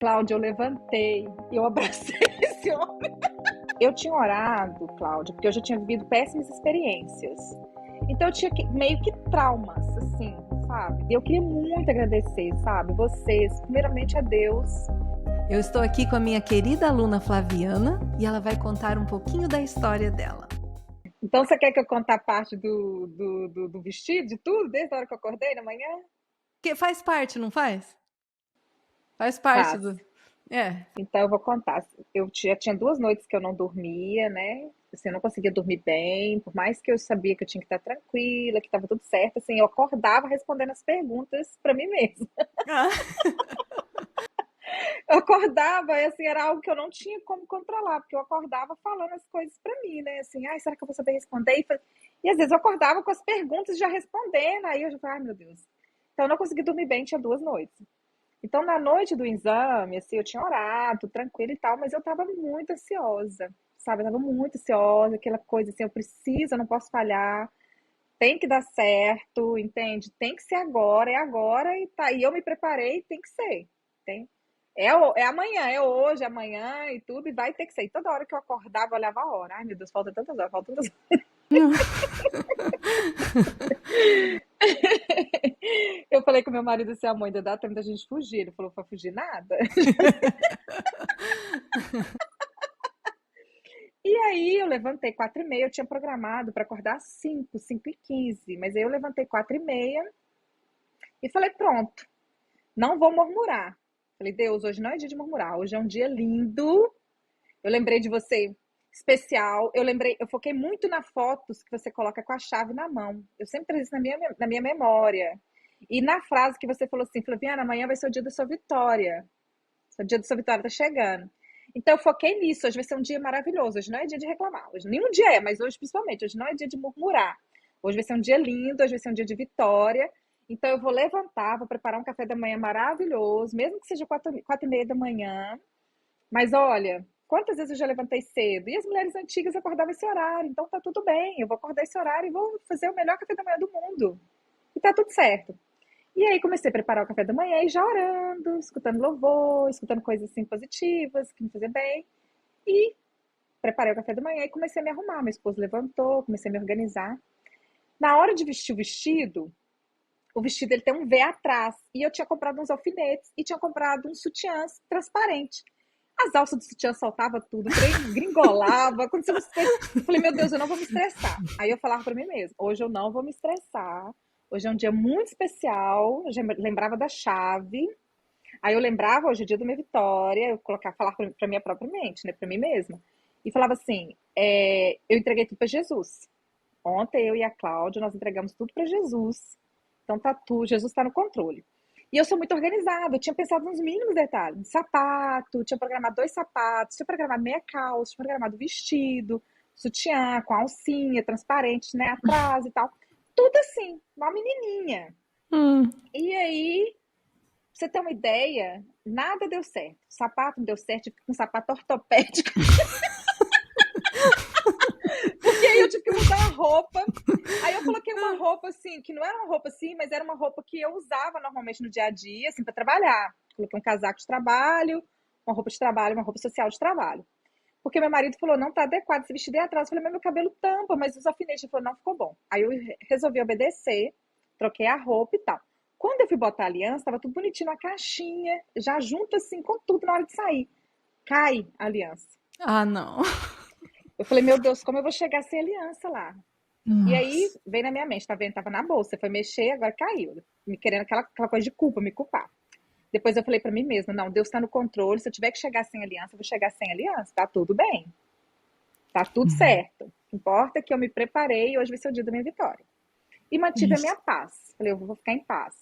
Cláudia, eu levantei e eu abracei esse homem. Eu tinha orado, Cláudia, porque eu já tinha vivido péssimas experiências. Então eu tinha meio que traumas, assim, sabe? Eu queria muito agradecer, sabe? Vocês, primeiramente a Deus. Eu estou aqui com a minha querida aluna Flaviana e ela vai contar um pouquinho da história dela. Então você quer que eu conte a parte do vestido, de tudo, desde a hora que eu acordei na manhã? Que faz parte, não faz? Faz parte Faz. do. É. Então eu vou contar. Eu já tinha 2 noites que eu não dormia, né? Assim, eu não conseguia dormir bem, por mais que eu sabia que eu tinha que estar tranquila, que estava tudo certo, assim, eu acordava respondendo as perguntas para mim mesma. Ah. Eu acordava, e assim, era algo que eu não tinha como controlar, porque eu acordava falando as coisas para mim, né? Assim, ai, será que eu vou saber responder? E às vezes eu acordava com as perguntas já respondendo, aí eu já falava, ai meu Deus. Então eu não consegui dormir bem, tinha 2 noites. Então, na noite do exame, assim, eu tinha orado, tranquilo e tal, mas eu tava muito ansiosa, sabe? Eu tava muito ansiosa, aquela coisa assim, eu preciso, eu não posso falhar, tem que dar certo, entende? Tem que ser agora, é agora e tá. E eu me preparei, tem que ser, tem. É amanhã, é hoje, é amanhã e tudo, e vai ter que ser. E toda hora que eu acordava, eu olhava a hora. Ai, meu Deus, falta tantas horas, falta tantas horas. Eu falei com meu marido assim, amor, ainda dá tempo da gente fugir. Ele falou, vai fugir nada. E aí eu levantei 4h30, eu tinha programado para acordar às 5, 5h15, mas aí eu levantei 4h30 e falei, pronto, não vou murmurar. Falei, Deus, hoje não é dia de murmurar, hoje é um dia lindo. Eu lembrei de você, especial. Eu foquei muito na fotos que você coloca com a chave na mão. Eu sempre trago isso na minha memória. E na frase que você falou assim, Flaviana, amanhã vai ser o dia da sua vitória. O dia da sua vitória tá chegando. Então eu foquei nisso. Hoje vai ser um dia maravilhoso. Hoje não é dia de reclamar. Hoje nenhum dia é, mas hoje principalmente. Hoje não é dia de murmurar. Hoje vai ser um dia lindo. Hoje vai ser um dia de vitória. Então eu vou levantar, vou preparar um café da manhã maravilhoso, mesmo que seja 4h30 da manhã. Mas olha, quantas vezes eu já levantei cedo? E as mulheres antigas acordavam esse horário. Então tá tudo bem. Eu vou acordar esse horário e vou fazer o melhor café da manhã do mundo. E tá tudo certo. E aí comecei a preparar o café da manhã e já orando, escutando louvor, escutando coisas assim positivas, que me faziam bem. E preparei o café da manhã e comecei a me arrumar. Meu esposo levantou, comecei a me organizar. Na hora de vestir o vestido ele tem um V atrás. E eu tinha comprado uns alfinetes e tinha comprado uns sutiãs transparentes. As alças do sutiã saltava tudo, o trem gringolava, aconteceu umas coisas. Falei, meu Deus, eu não vou me estressar. Aí eu falava pra mim mesma, hoje eu não vou me estressar. Hoje é um dia muito especial. Eu já lembrava da chave. Aí eu lembrava, hoje é o dia da minha vitória. Eu colocava, falar pra minha própria mente, né? Pra mim mesma. E falava assim: eu entreguei tudo pra Jesus. Ontem eu e a Cláudia, nós entregamos tudo pra Jesus. Então tá tudo, Jesus tá no controle. E eu sou muito organizada, eu tinha pensado nos mínimos detalhes. Sapato, tinha programado 2 sapatos, tinha programado meia calça, tinha programado vestido, sutiã, com alcinha, transparente, né, atrás e tal. Tudo assim, uma menininha. Hum. E aí, pra você ter uma ideia, nada deu certo. O sapato não deu certo, tive um sapato ortopédico. Porque aí eu tive que mudar a roupa. Aí eu coloquei uma roupa assim, que não era uma roupa assim, mas era uma roupa que eu usava normalmente no dia a dia, assim, para trabalhar. Coloquei um casaco de trabalho, uma roupa de trabalho, uma roupa social de trabalho. Porque meu marido falou, não tá adequado esse vestido aí atrás. Eu falei, mas meu cabelo tampa, mas os alfinetes. Ele falou, não ficou bom. Aí eu resolvi obedecer, troquei a roupa e tal. Quando eu fui botar a aliança, tava tudo bonitinho na caixinha, já junto assim, com tudo na hora de sair. Cai a aliança. Ah, não. Eu falei, meu Deus, como eu vou chegar sem aliança lá? E aí Nossa. veio na minha mente, tá vendo? Tava na bolsa, foi mexer, agora caiu. Me querendo aquela coisa de culpa, me culpar. Depois eu falei pra mim mesma, não, Deus tá no controle, se eu tiver que chegar sem aliança, eu vou chegar sem aliança, tá tudo bem, tá tudo certo. O que importa é que eu me preparei e hoje vai ser o dia da minha vitória. E mantive a Isso. minha paz. Falei, eu vou ficar em paz.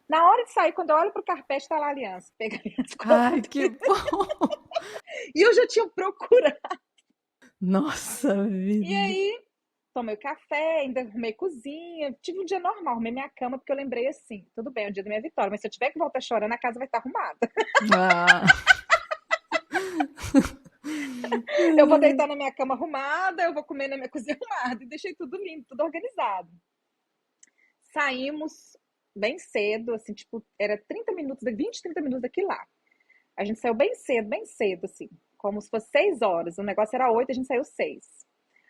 Na hora de sair, quando eu olho pro carpete, tá lá a aliança. Pega a aliança, Ai, coloca. que bom. E eu já tinha procurado. Nossa E vida. aí, tomei o café, ainda arrumei cozinha. Tive um dia normal, arrumei minha cama, porque eu lembrei assim: tudo bem, é o dia da minha vitória, mas se eu tiver que voltar chorando, a casa vai estar arrumada. Ah. Eu vou deitar na minha cama arrumada, eu vou comer na minha cozinha arrumada. E deixei tudo limpo, tudo organizado. Saímos bem cedo, assim, tipo, era 30 minutos, 20, 30 minutos daqui lá. A gente saiu bem cedo, assim, como se fosse 6 horas. O negócio era 8, a gente saiu 6.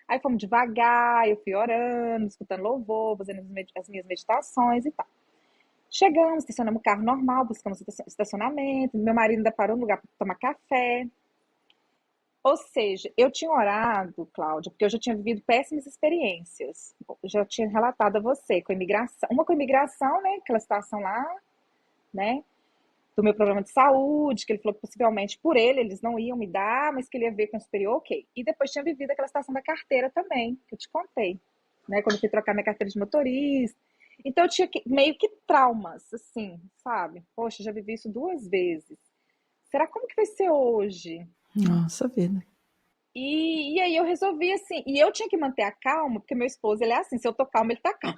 Aí fomos devagar, eu fui orando, escutando louvor, fazendo as minhas meditações e tal. Chegamos, estacionamos o carro normal, buscamos estacionamento. Meu marido ainda parou no lugar para tomar café. Ou seja, eu tinha orado, Cláudia, porque eu já tinha vivido péssimas experiências. Eu já tinha relatado a você com a imigração. Uma com a imigração, né? Aquela situação lá, né? Do meu problema de saúde, que ele falou que possivelmente por ele eles não iam me dar, mas que ele ia ver com o superior, ok. E depois tinha vivido aquela situação da carteira também, que eu te contei, né? Quando eu fui trocar minha carteira de motorista. Então eu tinha meio que traumas, assim, sabe? Poxa, já vivi isso 2 vezes. Será como que vai ser hoje? Nossa vida. E aí eu resolvi assim, e eu tinha que manter a calma, porque meu esposo, ele é assim, se eu tô calma, ele tá calmo.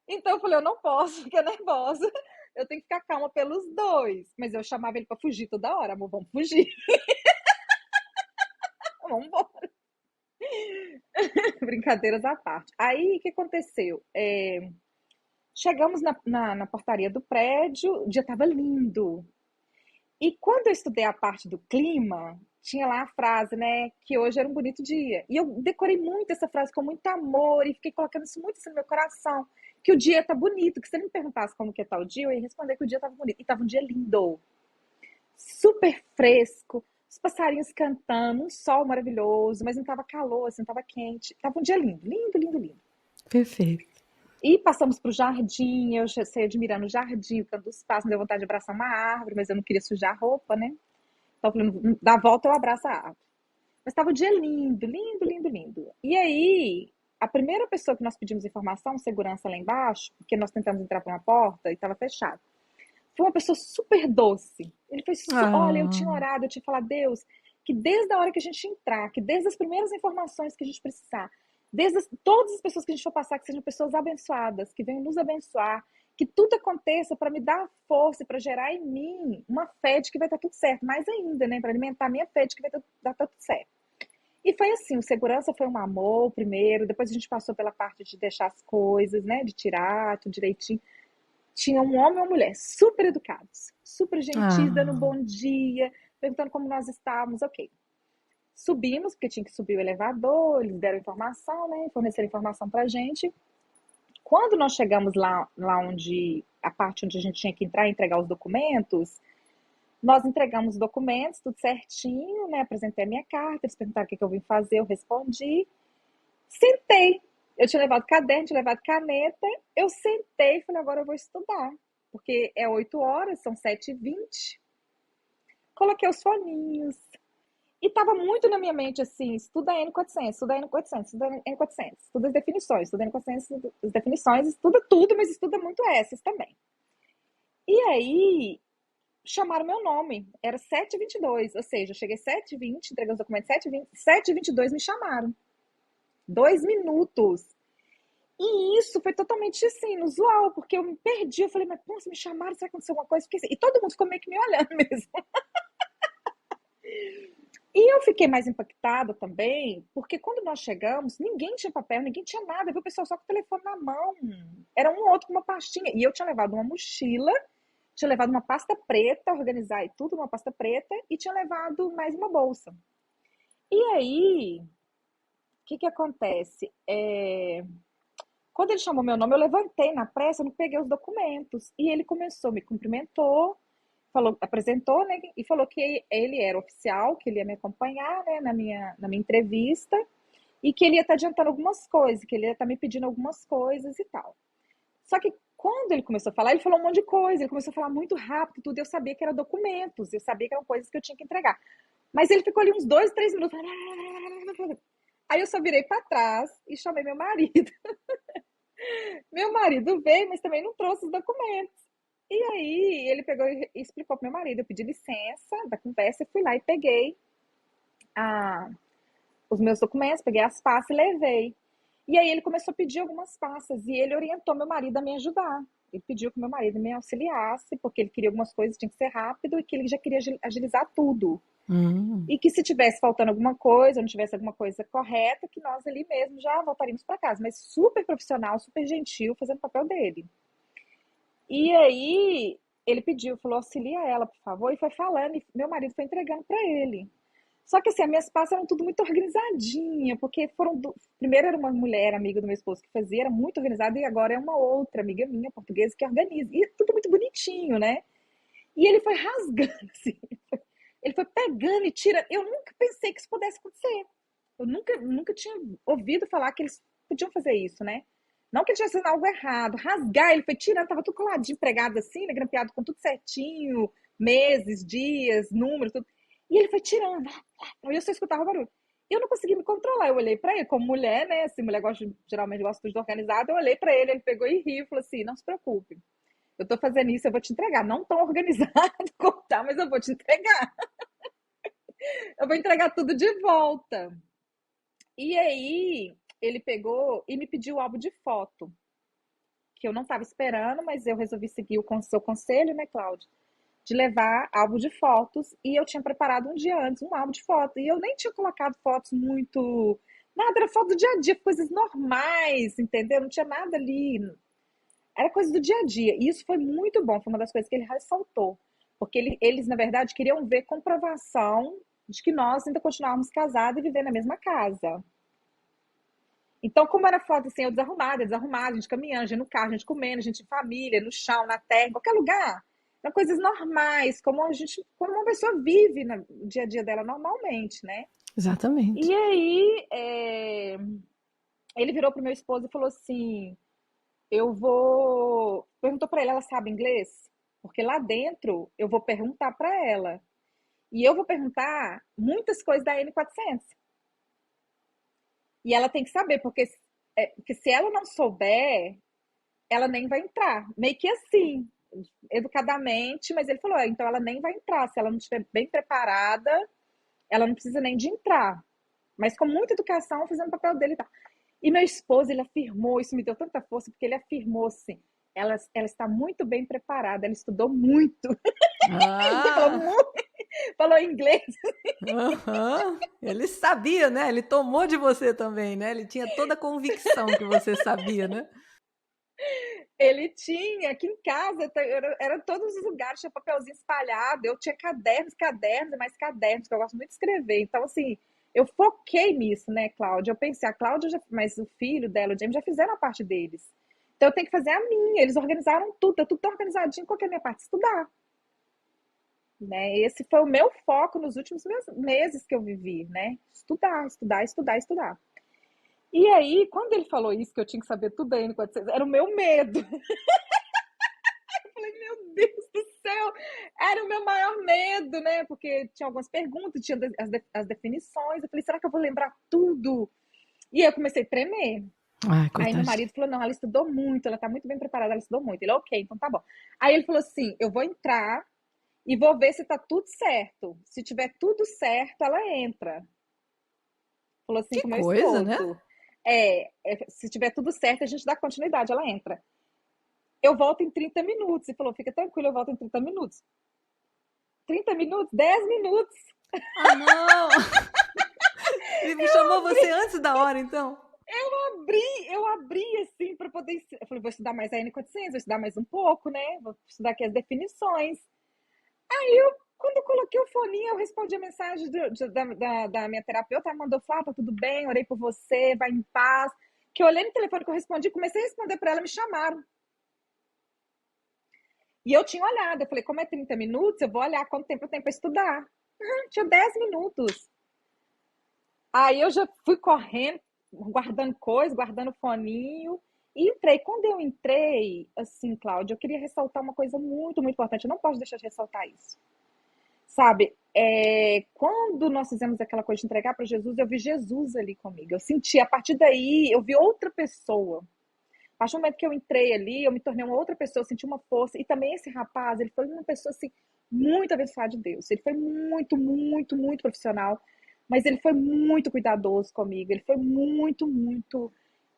Então eu falei, eu não posso ficar nervosa, eu tenho que ficar calma pelos dois. Mas eu chamava ele pra fugir toda hora, amor, vamos fugir, vamos embora. Brincadeiras à parte. Aí, o que aconteceu? Chegamos na portaria do prédio, o dia tava lindo. E quando eu estudei a parte do clima, tinha lá a frase, né, que hoje era um bonito dia. E eu decorei muito essa frase com muito amor e fiquei colocando isso muito assim no meu coração, que o dia tá bonito, que se ele me perguntasse como que é tal dia, eu ia responder que o dia tava bonito. E tava um dia lindo, super fresco, os passarinhos cantando, um sol maravilhoso, mas não tava calor, assim, não tava quente. Tava um dia lindo, lindo, lindo, lindo. Perfeito. E passamos pro jardim, eu já saí admirando o jardim, o canto dos passos, me deu vontade de abraçar uma árvore, mas eu não queria sujar a roupa, né? Então, eu falei, da volta eu abraço a árvore. Mas estava o dia lindo, lindo, lindo, lindo. E aí, a primeira pessoa que nós pedimos informação, segurança lá embaixo, porque nós tentamos entrar por uma porta e estava fechado, foi uma pessoa super doce. Ele foi, olha, eu tinha Ah, orado, eu tinha falado, Deus, que desde a hora que a gente entrar, que desde as primeiras informações que a gente precisar, todas as pessoas que a gente for passar, que sejam pessoas abençoadas, que venham nos abençoar, que tudo aconteça para me dar força, para gerar em mim uma fé de que vai estar tudo certo, mais ainda, né, para alimentar a minha fé de que vai dar tudo certo. E foi assim, o segurança foi um amor primeiro, depois a gente passou pela parte de deixar as coisas, né, de tirar tudo direitinho. Tinha um homem e uma mulher super educados, super gentis, dando um ah, bom dia, perguntando como nós estávamos, ok. Subimos, porque tinha que subir o elevador, eles deram informação, né, forneceram informação pra gente. Quando nós chegamos lá onde, a parte onde a gente tinha que entrar e entregar os documentos, nós entregamos os documentos, tudo certinho, né? Apresentei a minha carta, eles perguntaram o que eu vim fazer, eu respondi. Sentei. Eu tinha levado caderno, tinha levado caneta. Eu sentei e falei, agora eu vou estudar. Porque é 8 horas, são 7h20. Coloquei os foninhos. E estava muito na minha mente assim, estuda N400, estuda N400, estuda N400, estuda as definições, estuda N400, estuda as definições, estuda tudo, mas estuda muito essas também. E aí, chamaram meu nome. Era 7h22, ou seja, eu cheguei 7h20, entreguei os documentos 7h20, 7h22 me chamaram. 2 minutos. E isso foi totalmente assim, inusual, porque eu me perdi. Eu falei, mas nossa, me chamaram, será que aconteceu alguma coisa? Porque, e todo mundo ficou meio que me olhando mesmo. E eu fiquei mais impactada também, porque quando nós chegamos, ninguém tinha papel, ninguém tinha nada, viu o pessoal só com o telefone na mão. Era um outro com uma pastinha. E eu tinha levado uma mochila, tinha levado uma pasta preta, organizar e tudo, uma pasta preta, e tinha levado mais uma bolsa. E aí, o que que acontece? Quando ele chamou meu nome, eu levantei na pressa, eu não peguei os documentos. E ele começou, me cumprimentou, falou, apresentou, né? E falou que ele era oficial, que ele ia me acompanhar, né, na minha entrevista, e que ele ia estar adiantando algumas coisas, que ele ia estar me pedindo algumas coisas e tal. Só que quando ele começou a falar, ele falou um monte de coisa, ele começou a falar muito rápido, tudo, eu sabia que eram documentos, eu sabia que eram coisas que eu tinha que entregar. Mas ele ficou ali uns 2, 3 minutos. Aí eu só virei para trás e chamei meu marido. Meu marido veio, mas também não trouxe os documentos. E aí ele pegou e explicou pro meu marido, eu pedi licença da conversa, fui lá e peguei a, os meus documentos, peguei as pastas e levei. E aí ele começou a pedir algumas pastas e ele orientou meu marido a me ajudar. Ele pediu que meu marido me auxiliasse, porque ele queria algumas coisas, tinha que ser rápido, e que ele já queria agilizar tudo. E que se tivesse faltando alguma coisa, ou não tivesse alguma coisa correta, que nós ali mesmo já voltaríamos para casa. Mas super profissional, super gentil, fazendo o papel dele. E aí ele pediu, falou, auxilia ela, por favor, e foi falando, e meu marido foi entregando para ele. Só que assim, as minhas pastas eram tudo muito organizadinha, porque primeiro era uma mulher amiga do meu esposo que fazia, era muito organizada, e agora é uma outra amiga minha, portuguesa, que organiza. E tudo muito bonitinho, né? E ele foi rasgando, assim, ele foi pegando e tirando. Eu nunca pensei que isso pudesse acontecer. Eu nunca tinha ouvido falar que eles podiam fazer isso, né? Não que ele tivesse fazendo algo errado. Rasgar, ele foi tirando, tava tudo coladinho, pregado assim, né? Grampeado com tudo certinho, meses, dias, números, tudo. E ele foi tirando. E eu só escutava o barulho. Eu não consegui me controlar. Eu olhei pra ele, como mulher, né? Assim, mulher geralmente gosta de tudo organizado. Eu olhei pra ele, ele pegou e riu e falou assim: não se preocupe. Eu tô fazendo isso, eu vou te entregar. Não tão organizado como tá, mas eu vou te entregar. Eu vou entregar tudo de volta. E aí, ele pegou e me pediu o álbum de foto, que eu não estava esperando, mas eu resolvi seguir o seu conselho, né, Cláudia? De levar álbum de fotos. E eu tinha preparado um dia antes um álbum de fotos. E eu nem tinha colocado fotos muito. Nada, era foto do dia a dia, coisas normais, entendeu? Não tinha nada ali. Era coisa do dia a dia. E isso foi muito bom, foi uma das coisas que ele ressaltou. Porque eles, na verdade, queriam ver comprovação de que nós ainda continuávamos casados e vivendo na mesma casa. Então, como era foto assim, eu desarrumada, a gente caminhando, a gente no carro, a gente comendo, a gente em família, no chão, na terra, em qualquer lugar. Eram coisas normais, como uma pessoa vive no dia a dia dela normalmente, né? Exatamente. E aí, ele virou pro meu esposo e falou assim: eu vou. Perguntou para ele, ela sabe inglês? Porque lá dentro eu vou perguntar para ela. E eu vou perguntar muitas coisas da N400. E ela tem que saber, porque se ela não souber, ela nem vai entrar. Meio que assim, educadamente, mas ele falou: então ela nem vai entrar. Se ela não estiver bem preparada, ela não precisa nem de entrar. Mas com muita educação, fazendo o papel dele e tal. E meu esposo, ele afirmou, isso me deu tanta força, porque ele afirmou assim: ela está muito bem preparada, ela estudou muito. Ele falou Ah, muito, falou inglês. aham. Ele sabia, né? Ele tomou de você também, né? Ele tinha toda a convicção que você sabia, né? Ele tinha aqui em casa, era todos os lugares, tinha papelzinho espalhado. Eu tinha cadernos e mais cadernos, que eu gosto muito de escrever. Então, assim, eu foquei nisso, né, Cláudia? Eu pensei, a Cláudia, mas o filho dela, o James, já fizeram a parte deles. Então, eu tenho que fazer a minha. Eles organizaram tudo, tá tudo tão organizadinho. Qual que é a minha parte? Estudar. Né? Esse foi o meu foco nos últimos meses que eu vivi, né? Estudar, estudar, estudar, estudar. E aí, quando ele falou isso, que eu tinha que saber tudo aí no 400, era o meu medo. Eu falei, meu Deus do céu, era o meu maior medo, né? Porque tinha algumas perguntas, tinha as definições. Eu falei, será que eu vou lembrar tudo? E aí eu comecei a tremer. Ai, Aí meu coitadinho. marido falou, não, ela estudou muito, ela tá muito bem preparada, ela estudou muito. Ele, ok, então tá bom. Aí ele falou assim, eu vou entrar e vou ver se tá tudo certo. Se tiver tudo certo, ela entra. Falou assim Que com o meu coisa, né? esposo. Se tiver tudo certo, a gente dá continuidade, ela entra. Eu volto em 30 minutos. E falou, fica tranquilo, eu volto em 30 minutos. 30 minutos? 10 minutos. Ah, não! Ele chamou você antes da hora, então? Eu abri assim para poder. Eu falei, vou estudar mais a N400, vou estudar mais um pouco, né? Vou estudar aqui as definições. Quando eu coloquei o foninho, eu respondi a mensagem da minha terapeuta, ela mandou falar, tá tudo bem, orei por você, vai em paz. Que eu olhei no telefone que eu respondi, comecei a responder para ela, me chamaram. E eu tinha olhado, eu falei, como é 30 minutos, eu vou olhar quanto tempo eu tenho para estudar. Tinha 10 minutos. Aí eu já fui correndo, guardando coisa, guardando foninho, e entrei. Quando eu entrei, assim, Cláudia, eu queria ressaltar uma coisa muito, muito importante. Eu não posso deixar de ressaltar isso. Sabe, quando nós fizemos aquela coisa de entregar para Jesus, eu vi Jesus ali comigo. Eu senti, a partir daí, eu vi outra pessoa. A partir do momento que eu entrei ali, eu me tornei uma outra pessoa, eu senti uma força. E também esse rapaz, ele foi uma pessoa, assim, muito abençoada de Deus. Ele foi muito, muito, muito profissional, mas ele foi muito cuidadoso comigo. Ele foi muito, muito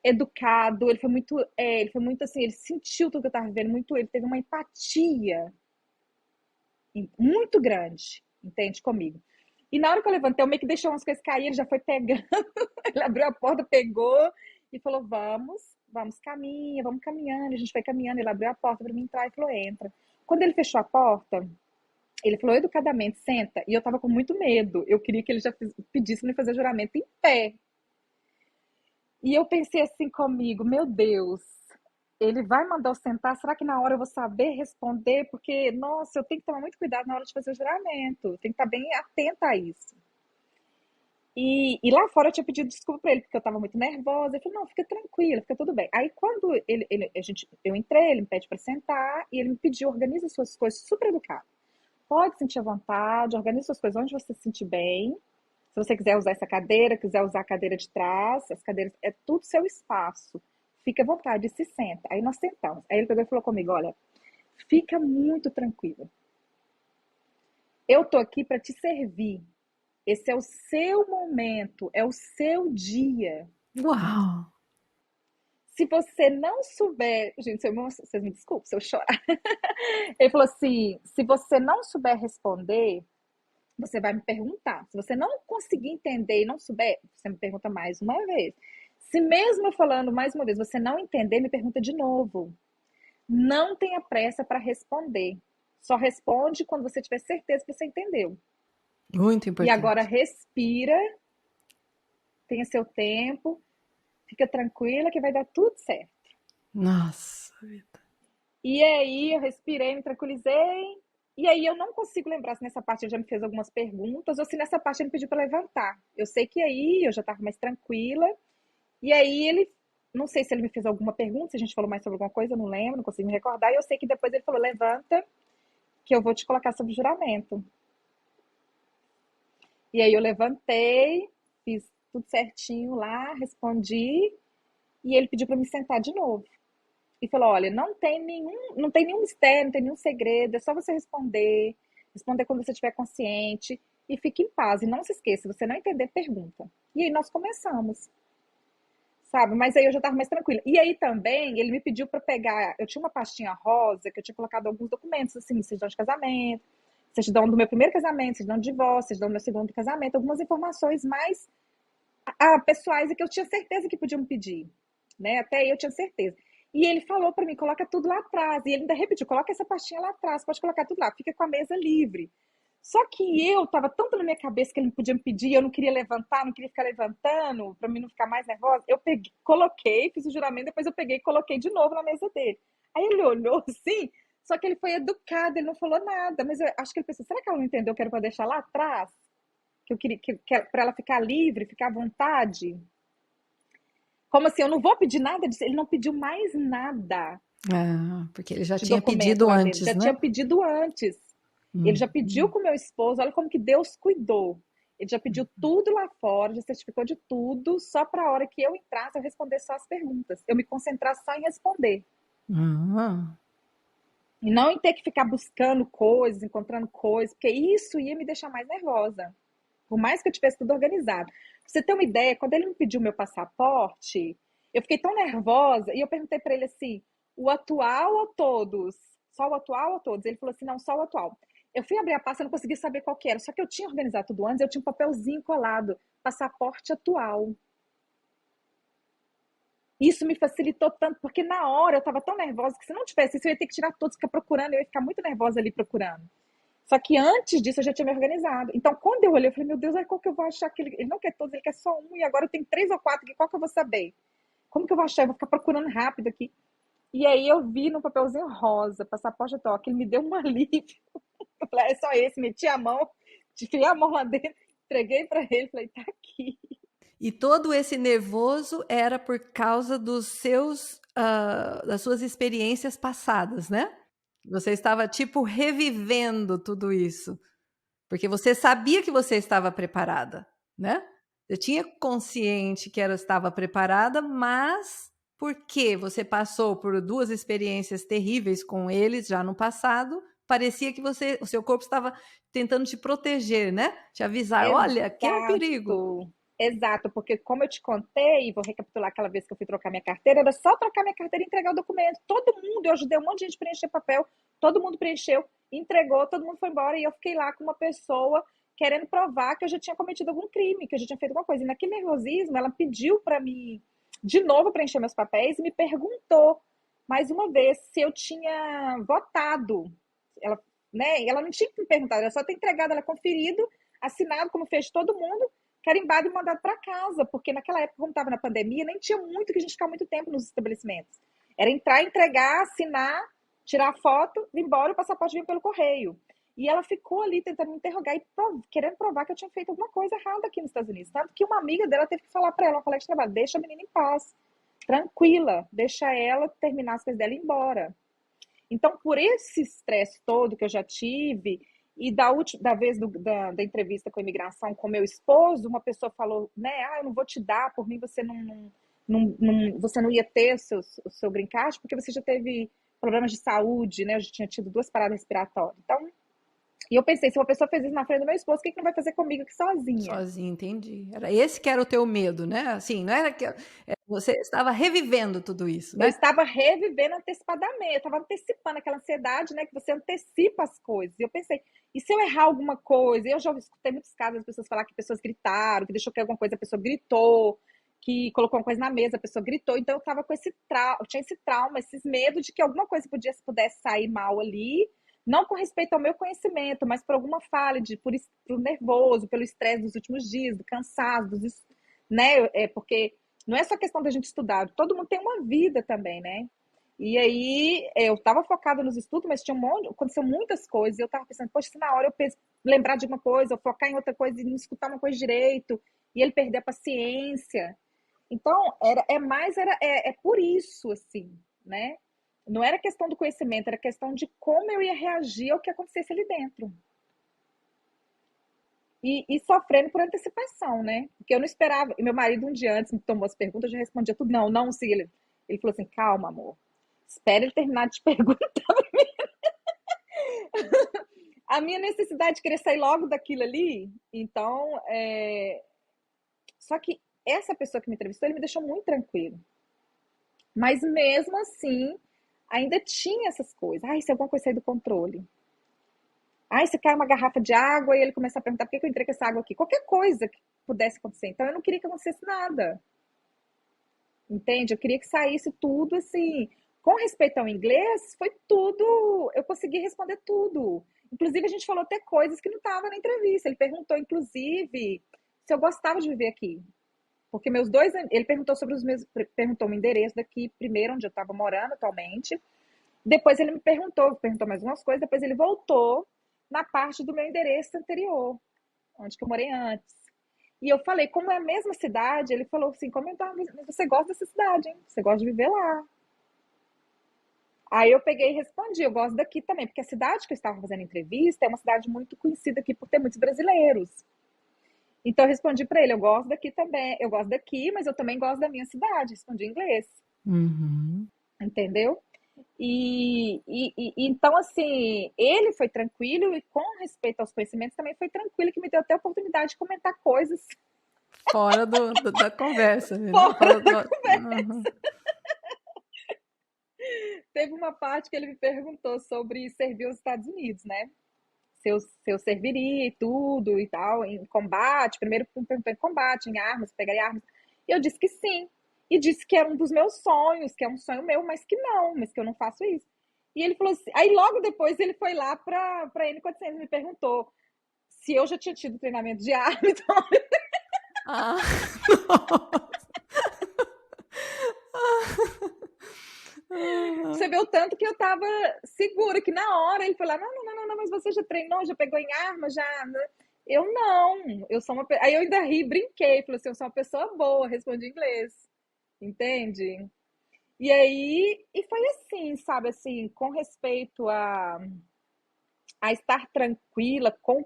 educado. Ele foi muito assim, ele sentiu tudo que eu estava vivendo, muito, ele teve uma empatia muito grande, entende, comigo. E na hora que eu levantei, eu meio que deixei umas coisas cair, ele já foi pegando, ele abriu a porta, pegou e falou, vamos, caminha, vamos caminhando. A gente foi caminhando, ele abriu a porta para mim entrar e falou, entra. Quando ele fechou a porta, ele falou educadamente, senta. E eu tava com muito medo. Eu queria que ele já pedisse para me fazer juramento em pé. E eu pensei assim comigo, meu Deus, ele vai mandar eu sentar? Será que na hora eu vou saber responder? Porque, nossa, eu tenho que tomar muito cuidado na hora de fazer o juramento. Eu tenho que estar bem atenta a isso. E lá fora eu tinha pedido desculpa pra ele, porque eu tava muito nervosa. Ele falou, não, fica tranquila, fica tudo bem. Aí quando eu entrei, ele me pede pra sentar, e ele me pediu, organiza suas coisas, super educado. Pode sentir à vontade, organiza suas coisas onde você se sentir bem. Se você quiser usar essa cadeira, quiser usar a cadeira de trás, as cadeiras, é tudo seu espaço. Fica à vontade, se senta. Aí nós sentamos. Aí ele pegou e falou comigo, olha, fica muito tranquila. Eu tô aqui para te servir. Esse é o seu momento, é o seu dia. Uau! Se você não souber, gente, vocês me desculpem se eu chorar. Ele falou assim, se você não souber responder, você vai me perguntar. Se você não conseguir entender e não souber, você me pergunta mais uma vez. Se mesmo eu falando mais uma vez, você não entender, me pergunta de novo. Não tenha pressa para responder. Só responde quando você tiver certeza que você entendeu. Muito E agora importante. respira, tenha seu tempo, fica tranquila que vai dar tudo certo. Nossa vida. E aí eu respirei, me tranquilizei. E aí eu não consigo lembrar se nessa parte ele já me fez algumas perguntas ou se nessa parte ele me pediu para levantar. Eu sei que aí eu já estava mais tranquila. E aí ele, não sei se ele me fez alguma pergunta, se a gente falou mais sobre alguma coisa, eu não lembro, não consigo me recordar. E eu sei que depois ele falou, levanta, que eu vou te colocar sob juramento. E aí eu levantei, fiz tudo certinho lá, respondi. E ele pediu para me sentar de novo. E falou, olha, não tem nenhum mistério, não tem nenhum segredo, é só você responder quando você estiver consciente e fique em paz. E não se esqueça, se você não entender, pergunta. E aí nós começamos, sabe? Mas aí eu já estava mais tranquila. E aí também ele me pediu para pegar, eu tinha uma pastinha rosa que eu tinha colocado alguns documentos, assim, certidão de casamento, certidão do meu primeiro casamento, certidão de divórcio, certidão do meu segundo casamento, algumas informações mais pessoais e que eu tinha certeza que podiam me pedir, né? Até aí eu tinha certeza. E ele falou para mim, coloca tudo lá atrás. E ele ainda repetiu, coloca essa pastinha lá atrás, pode colocar tudo lá, fica com a mesa livre. Só que eu tava tanto na minha cabeça que ele não podia me pedir, eu não queria levantar, não queria ficar levantando, para mim não ficar mais nervosa. Eu peguei, coloquei, fiz o juramento, depois eu peguei e coloquei de novo na mesa dele. Aí ele olhou assim, só que ele foi educado, ele não falou nada, mas eu acho que ele pensou, será que ela não entendeu que era para deixar lá atrás? Que eu queria que para ela ficar livre, ficar à vontade? Como assim? Eu não vou pedir nada disso. Ele não pediu mais nada Ah, porque ele já de tinha documento pedido lá dentro. antes, Já né? tinha pedido antes. Ele já pediu Hum. com o meu esposo. Olha como que Deus cuidou. Ele já pediu tudo lá fora, já certificou de tudo, só para a hora que eu entrasse, eu responder só as perguntas. Eu me concentrar só em responder. Ah, E não em ter que ficar buscando coisas, encontrando coisas, porque isso ia me deixar mais nervosa. Por mais que eu tivesse tudo organizado. Pra você ter uma ideia, quando ele me pediu meu passaporte, eu fiquei tão nervosa e eu perguntei para ele assim: o atual ou todos? Só o atual ou todos? Ele falou assim: não, só o atual. Eu fui abrir a pasta, eu não consegui saber qual que era, só que eu tinha organizado tudo antes, eu tinha um papelzinho colado, passaporte atual. Isso me facilitou tanto, porque na hora eu estava tão nervosa que se não tivesse isso, eu ia ter que tirar todos, ficar procurando, eu ia ficar muito nervosa ali procurando. Só que antes disso eu já tinha me organizado. Então, quando eu olhei, eu falei, meu Deus, qual que eu vou achar que ele não quer todos, ele quer só um, e agora eu tenho 3 ou 4 aqui, qual que eu vou saber? Como que eu vou achar? Eu vou ficar procurando rápido aqui. E aí eu vi no papelzinho rosa, passaporte atual, que ele me deu um alívio. Eu falei, é só esse, meti a mão, enfiei a mão lá dentro, entreguei para ele, falei, tá aqui. e todo esse nervoso era por causa das suas experiências passadas, né? Você estava tipo revivendo tudo isso, porque você sabia que você estava preparada, né? Você tinha consciente que estava preparada, mas porque você passou por duas experiências terríveis com eles já no passado, parecia que o seu corpo estava tentando te proteger, né? Te avisar, olha, aqui é um perigo. Exato. Exato, porque como eu te contei, vou recapitular aquela vez que eu fui trocar minha carteira, era só trocar minha carteira e entregar o documento. Todo mundo, eu ajudei um monte de gente a preencher papel, todo mundo preencheu, entregou, todo mundo foi embora e eu fiquei lá com uma pessoa querendo provar que eu já tinha cometido algum crime, que eu já tinha feito alguma coisa. E naquele nervosismo, ela pediu para mim de novo preencher meus papéis e me perguntou mais uma vez se eu tinha votado. Ela, né, ela não tinha me perguntado, ela só ter entregado, ela conferido, assinado como fez todo mundo, carimbado e mandado para casa, porque naquela época, como estava na pandemia, nem tinha muito que a gente ficar muito tempo nos estabelecimentos. Era entrar, entregar, assinar, tirar foto, ir embora, o passaporte vinha pelo correio. E ela ficou ali tentando me interrogar e querendo provar que eu tinha feito alguma coisa errada aqui nos Estados Unidos. Tanto que uma amiga dela teve que falar para ela, uma colega de trabalho, deixa a menina em paz, tranquila, deixa ela terminar as coisas dela e ir embora. Então, por esse estresse todo que eu já tive, e da vez da entrevista com a imigração com meu esposo, uma pessoa falou, né, eu não vou te dar, por mim você você não ia ter o seu green card, porque você já teve problemas de saúde, né, eu já tinha tido 2 paradas respiratórias. Então, e eu pensei, se uma pessoa fez isso na frente do meu esposo, o que não vai fazer comigo aqui sozinha? Sozinha, entendi. Era esse que era o teu medo, né? Assim, não era que você estava revivendo tudo isso, Eu né? estava revivendo antecipadamente, eu estava antecipando aquela ansiedade, né, que você antecipa as coisas. E eu pensei, e se eu errar alguma coisa? Eu já escutei muitos casos das pessoas falar que pessoas gritaram, que deixou cair alguma coisa, a pessoa gritou, que colocou uma coisa na mesa, a pessoa gritou. Então eu estava com esse trauma, eu tinha esse trauma, esses medos de que alguma coisa pudesse sair mal ali, não com respeito ao meu conhecimento, mas por alguma falha, por nervoso, pelo estresse dos últimos dias, do cansaço, né? Porque não é só questão da gente estudar, todo mundo tem uma vida também, né? E aí eu estava focada nos estudos, mas tinha aconteceu muitas coisas, e eu estava pensando, poxa, se na hora eu lembrar de uma coisa, ou focar em outra coisa e não escutar uma coisa direito, e ele perder a paciência. Então, é por isso, assim, né? Não era questão do conhecimento, era questão de como eu ia reagir ao que acontecesse ali dentro. E sofrendo por antecipação, né? Porque eu não esperava. E meu marido, um dia antes, me tomou as perguntas, eu já respondia tudo. Não, não, sim. Ele falou assim: calma, amor. Espera ele terminar de te perguntar. A minha necessidade de querer sair logo daquilo ali. Então, só que essa pessoa que me entrevistou, ele me deixou muito tranquilo. Mas mesmo assim, ainda tinha essas coisas. Ai, se alguma coisa sair do controle. Ai, se cai uma garrafa de água e ele começa a perguntar por que eu entrei com essa água aqui. Qualquer coisa que pudesse acontecer. Então, eu não queria que acontecesse nada. Entende? Eu queria que saísse tudo assim. Com respeito ao inglês, foi tudo. Eu consegui responder tudo. Inclusive, a gente falou até coisas que não estavam na entrevista. Ele perguntou, inclusive, se eu gostava de viver aqui. Porque meus dois. Ele perguntou sobre os meus. Perguntou o endereço daqui, primeiro, onde eu estava morando atualmente. Depois ele me perguntou mais umas coisas. Depois ele voltou na parte do meu endereço anterior, onde que eu morei antes. E eu falei, como é a mesma cidade, ele falou assim, você gosta dessa cidade, hein? Você gosta de viver lá. Aí eu peguei e respondi, eu gosto daqui também, porque a cidade que eu estava fazendo entrevista é uma cidade muito conhecida aqui por ter muitos brasileiros. Então eu respondi para ele, eu gosto daqui também, eu gosto daqui, mas eu também gosto da minha cidade, respondi em inglês, Uhum. entendeu? Então, assim, ele foi tranquilo e com respeito aos conhecimentos também foi tranquilo, que me deu até a oportunidade de comentar coisas Fora da conversa, né? fora Fora da do... conversa. Uhum. Teve uma parte que ele me perguntou sobre servir os Estados Unidos, né? Se eu serviria e tudo e tal, em combate. Primeiro me perguntou em combate, em armas, pegaria armas. E eu disse que sim. E disse que era um dos meus sonhos, que é um sonho meu, mas que eu não faço isso. E ele falou assim. Aí logo depois ele foi lá para N400 e me perguntou se eu já tinha tido treinamento de arma. Então, Ah, você vê o tanto que eu tava segura, que na hora ele falou: não, mas você já treinou, já pegou em arma, já. Eu não, eu sou uma. Aí eu ainda ri, brinquei, falei assim: eu sou uma pessoa boa, respondi em inglês, entende? E aí, e foi assim, sabe, assim, com respeito a estar tranquila com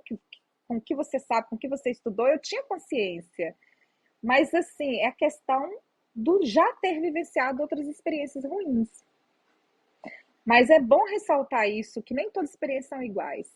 o que você sabe, com o que você estudou, eu tinha consciência. Mas, assim, é a questão do já ter vivenciado outras experiências ruins. Mas é bom ressaltar isso, que nem todas as experiências são iguais.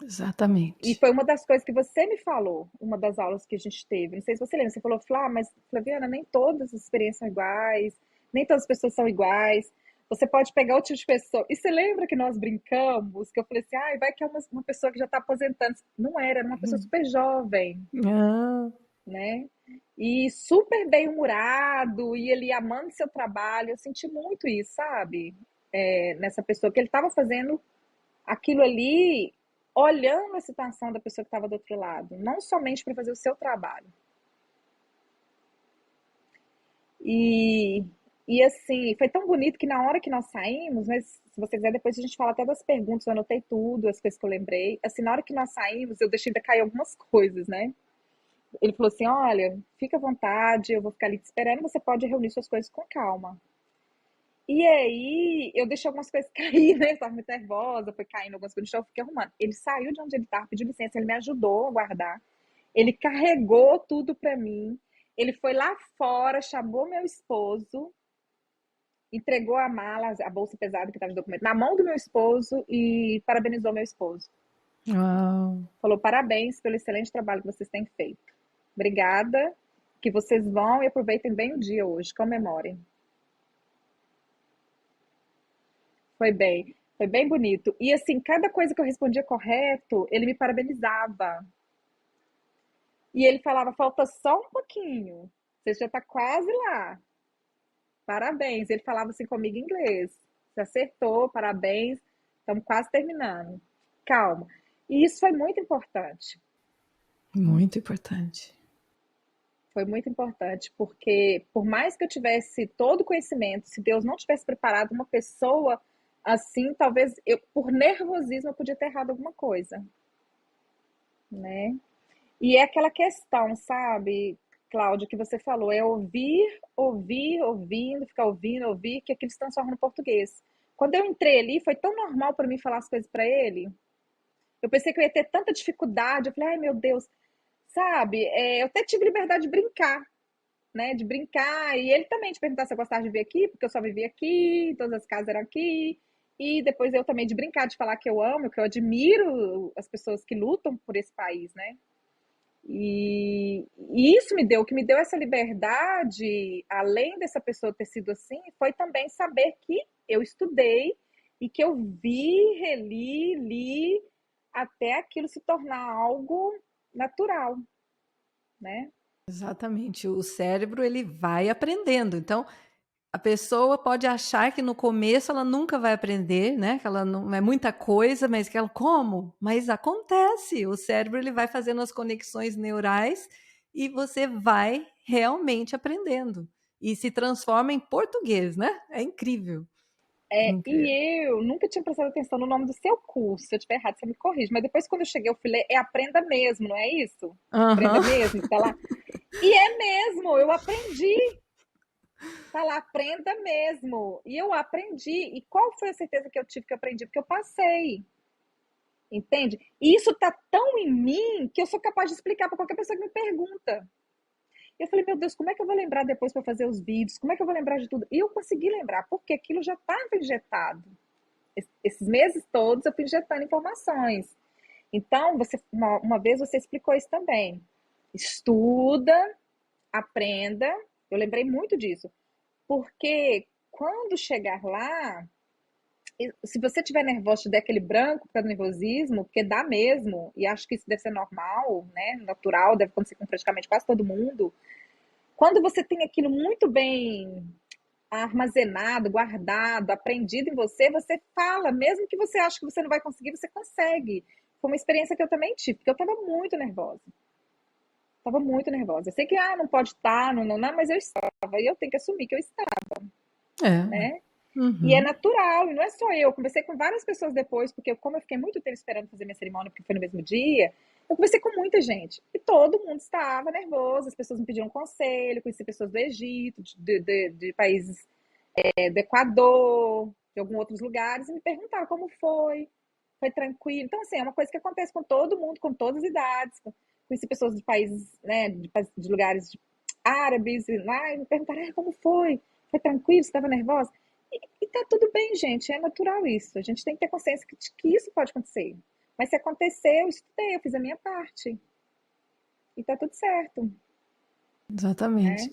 E exatamente. foi uma das coisas que você me falou, uma das aulas que a gente teve. Não sei se você lembra, você falou, mas Flaviana, nem todas as experiências são iguais, nem todas as pessoas são iguais. Você pode pegar o tipo de pessoa. E você lembra que nós brincamos? Que eu falei assim, vai que é uma pessoa que já está aposentando. Não era uma pessoa super jovem. Ah. né? E super bem-humorado, e ele amando seu trabalho. Eu senti muito isso, sabe? Nessa pessoa, que ele estava fazendo aquilo ali, olhando a situação da pessoa que estava do outro lado, não somente para fazer o seu trabalho. E, e assim, foi tão bonito que na hora que nós saímos, mas se você quiser, depois a gente fala até das perguntas, eu anotei tudo, as coisas que eu lembrei. Assim, na hora que nós saímos, eu deixei de cair algumas coisas, né? Ele falou assim: olha, fica à vontade, eu vou ficar ali te esperando, você pode reunir suas coisas com calma. E aí, eu deixei algumas coisas cair, né? Eu tava muito nervosa, foi caindo algumas coisas no chão, eu fiquei arrumando. Ele saiu de onde ele tava, pediu licença, ele me ajudou a guardar. Ele carregou tudo pra mim. Ele foi lá fora, chamou meu esposo, entregou a mala, a bolsa pesada que tava de documento, na mão do meu esposo e parabenizou meu esposo. Uau. Falou: parabéns pelo excelente trabalho que vocês têm feito. Obrigada, que vocês vão e aproveitem bem o dia hoje, comemorem. Foi bem bonito. E assim, cada coisa que eu respondia correto, ele me parabenizava. E ele falava: falta só um pouquinho, você já está quase lá. Parabéns. Ele falava assim comigo em inglês: você acertou, parabéns, estamos quase terminando. Calma. E isso foi muito importante. Muito importante. Foi muito importante, porque por mais que eu tivesse todo o conhecimento, se Deus não tivesse preparado uma pessoa assim, talvez eu, por nervosismo, eu podia ter errado alguma coisa, né? E é aquela questão, sabe, Cláudio, que você falou, é ouvir, ouvir, ouvindo, ficar ouvindo, ouvir, que aquilo se transforma no português. Quando eu entrei ali, foi tão normal para mim falar as coisas para ele. Eu pensei que eu ia ter tanta dificuldade. Eu falei: ai meu Deus, sabe? Eu até tive liberdade de brincar, né? De brincar. E ele também de perguntar se eu gostava de vir aqui, porque eu só vivia aqui, todas as casas eram aqui. E depois eu também de brincar, de falar que eu amo, que eu admiro as pessoas que lutam por esse país, né? E isso me deu, o que me deu essa liberdade, além dessa pessoa ter sido assim, foi também saber que eu estudei e que eu vi, reli, li, até aquilo se tornar algo natural, né? Exatamente. O cérebro ele vai aprendendo. Então, a pessoa pode achar que no começo ela nunca vai aprender, né? Que ela não é muita coisa, mas que ela como? Mas acontece. O cérebro ele vai fazendo as conexões neurais e você vai realmente aprendendo e se transforma em português, né? É incrível. Incrível. E eu nunca tinha prestado atenção no nome do seu curso. Se eu estiver errado, você me corrige. Mas depois, quando eu cheguei, eu falei: é Aprenda Mesmo, não é isso? Aprenda Aham. Mesmo, que tá lá. E é mesmo, eu aprendi. Tá lá, aprenda mesmo. E eu aprendi. E qual foi a certeza que eu tive que eu aprendi? Porque eu passei. Entende? E isso tá tão em mim que eu sou capaz de explicar para qualquer pessoa que me pergunta. E eu falei: meu Deus, como é que eu vou lembrar depois para fazer os vídeos? Como é que eu vou lembrar de tudo? E eu consegui lembrar, porque aquilo já estava injetado. Esses meses todos eu fui injetando informações. Então, uma vez você explicou isso também. Estuda, aprenda. Eu lembrei muito disso. Porque quando chegar lá, se você tiver nervoso, te der aquele branco por causa do nervosismo, porque dá mesmo, e acho que isso deve ser normal, né? Natural, deve acontecer com praticamente quase todo mundo. Quando você tem aquilo muito bem armazenado, guardado, aprendido em você, você fala, mesmo que você ache que você não vai conseguir, você consegue. Foi uma experiência que eu também tive, porque eu estava muito nervosa. Estava muito nervosa. Eu sei que não pode estar, não, mas eu estava, e eu tenho que assumir que eu estava, É. né? E é Uhum. natural, e não é só eu. Conversei com várias pessoas depois, porque como eu fiquei muito tempo esperando fazer minha cerimônia, porque foi no mesmo dia, eu conversei com muita gente. E todo mundo estava nervoso, as pessoas me pediam conselho, conheci pessoas do Egito, de países do Equador, de alguns outros lugares, e me perguntaram como foi. Foi tranquilo. Então, assim, é uma coisa que acontece com todo mundo, com todas as idades. Conheci pessoas de países, né, de lugares árabes, e lá, e me perguntaram: como foi? Foi tranquilo? Você estava nervosa? E tá tudo bem, gente, é natural isso. A gente tem que ter consciência que isso pode acontecer. Mas se acontecer, eu estudei, eu fiz a minha parte. E tá tudo certo, Exatamente. né?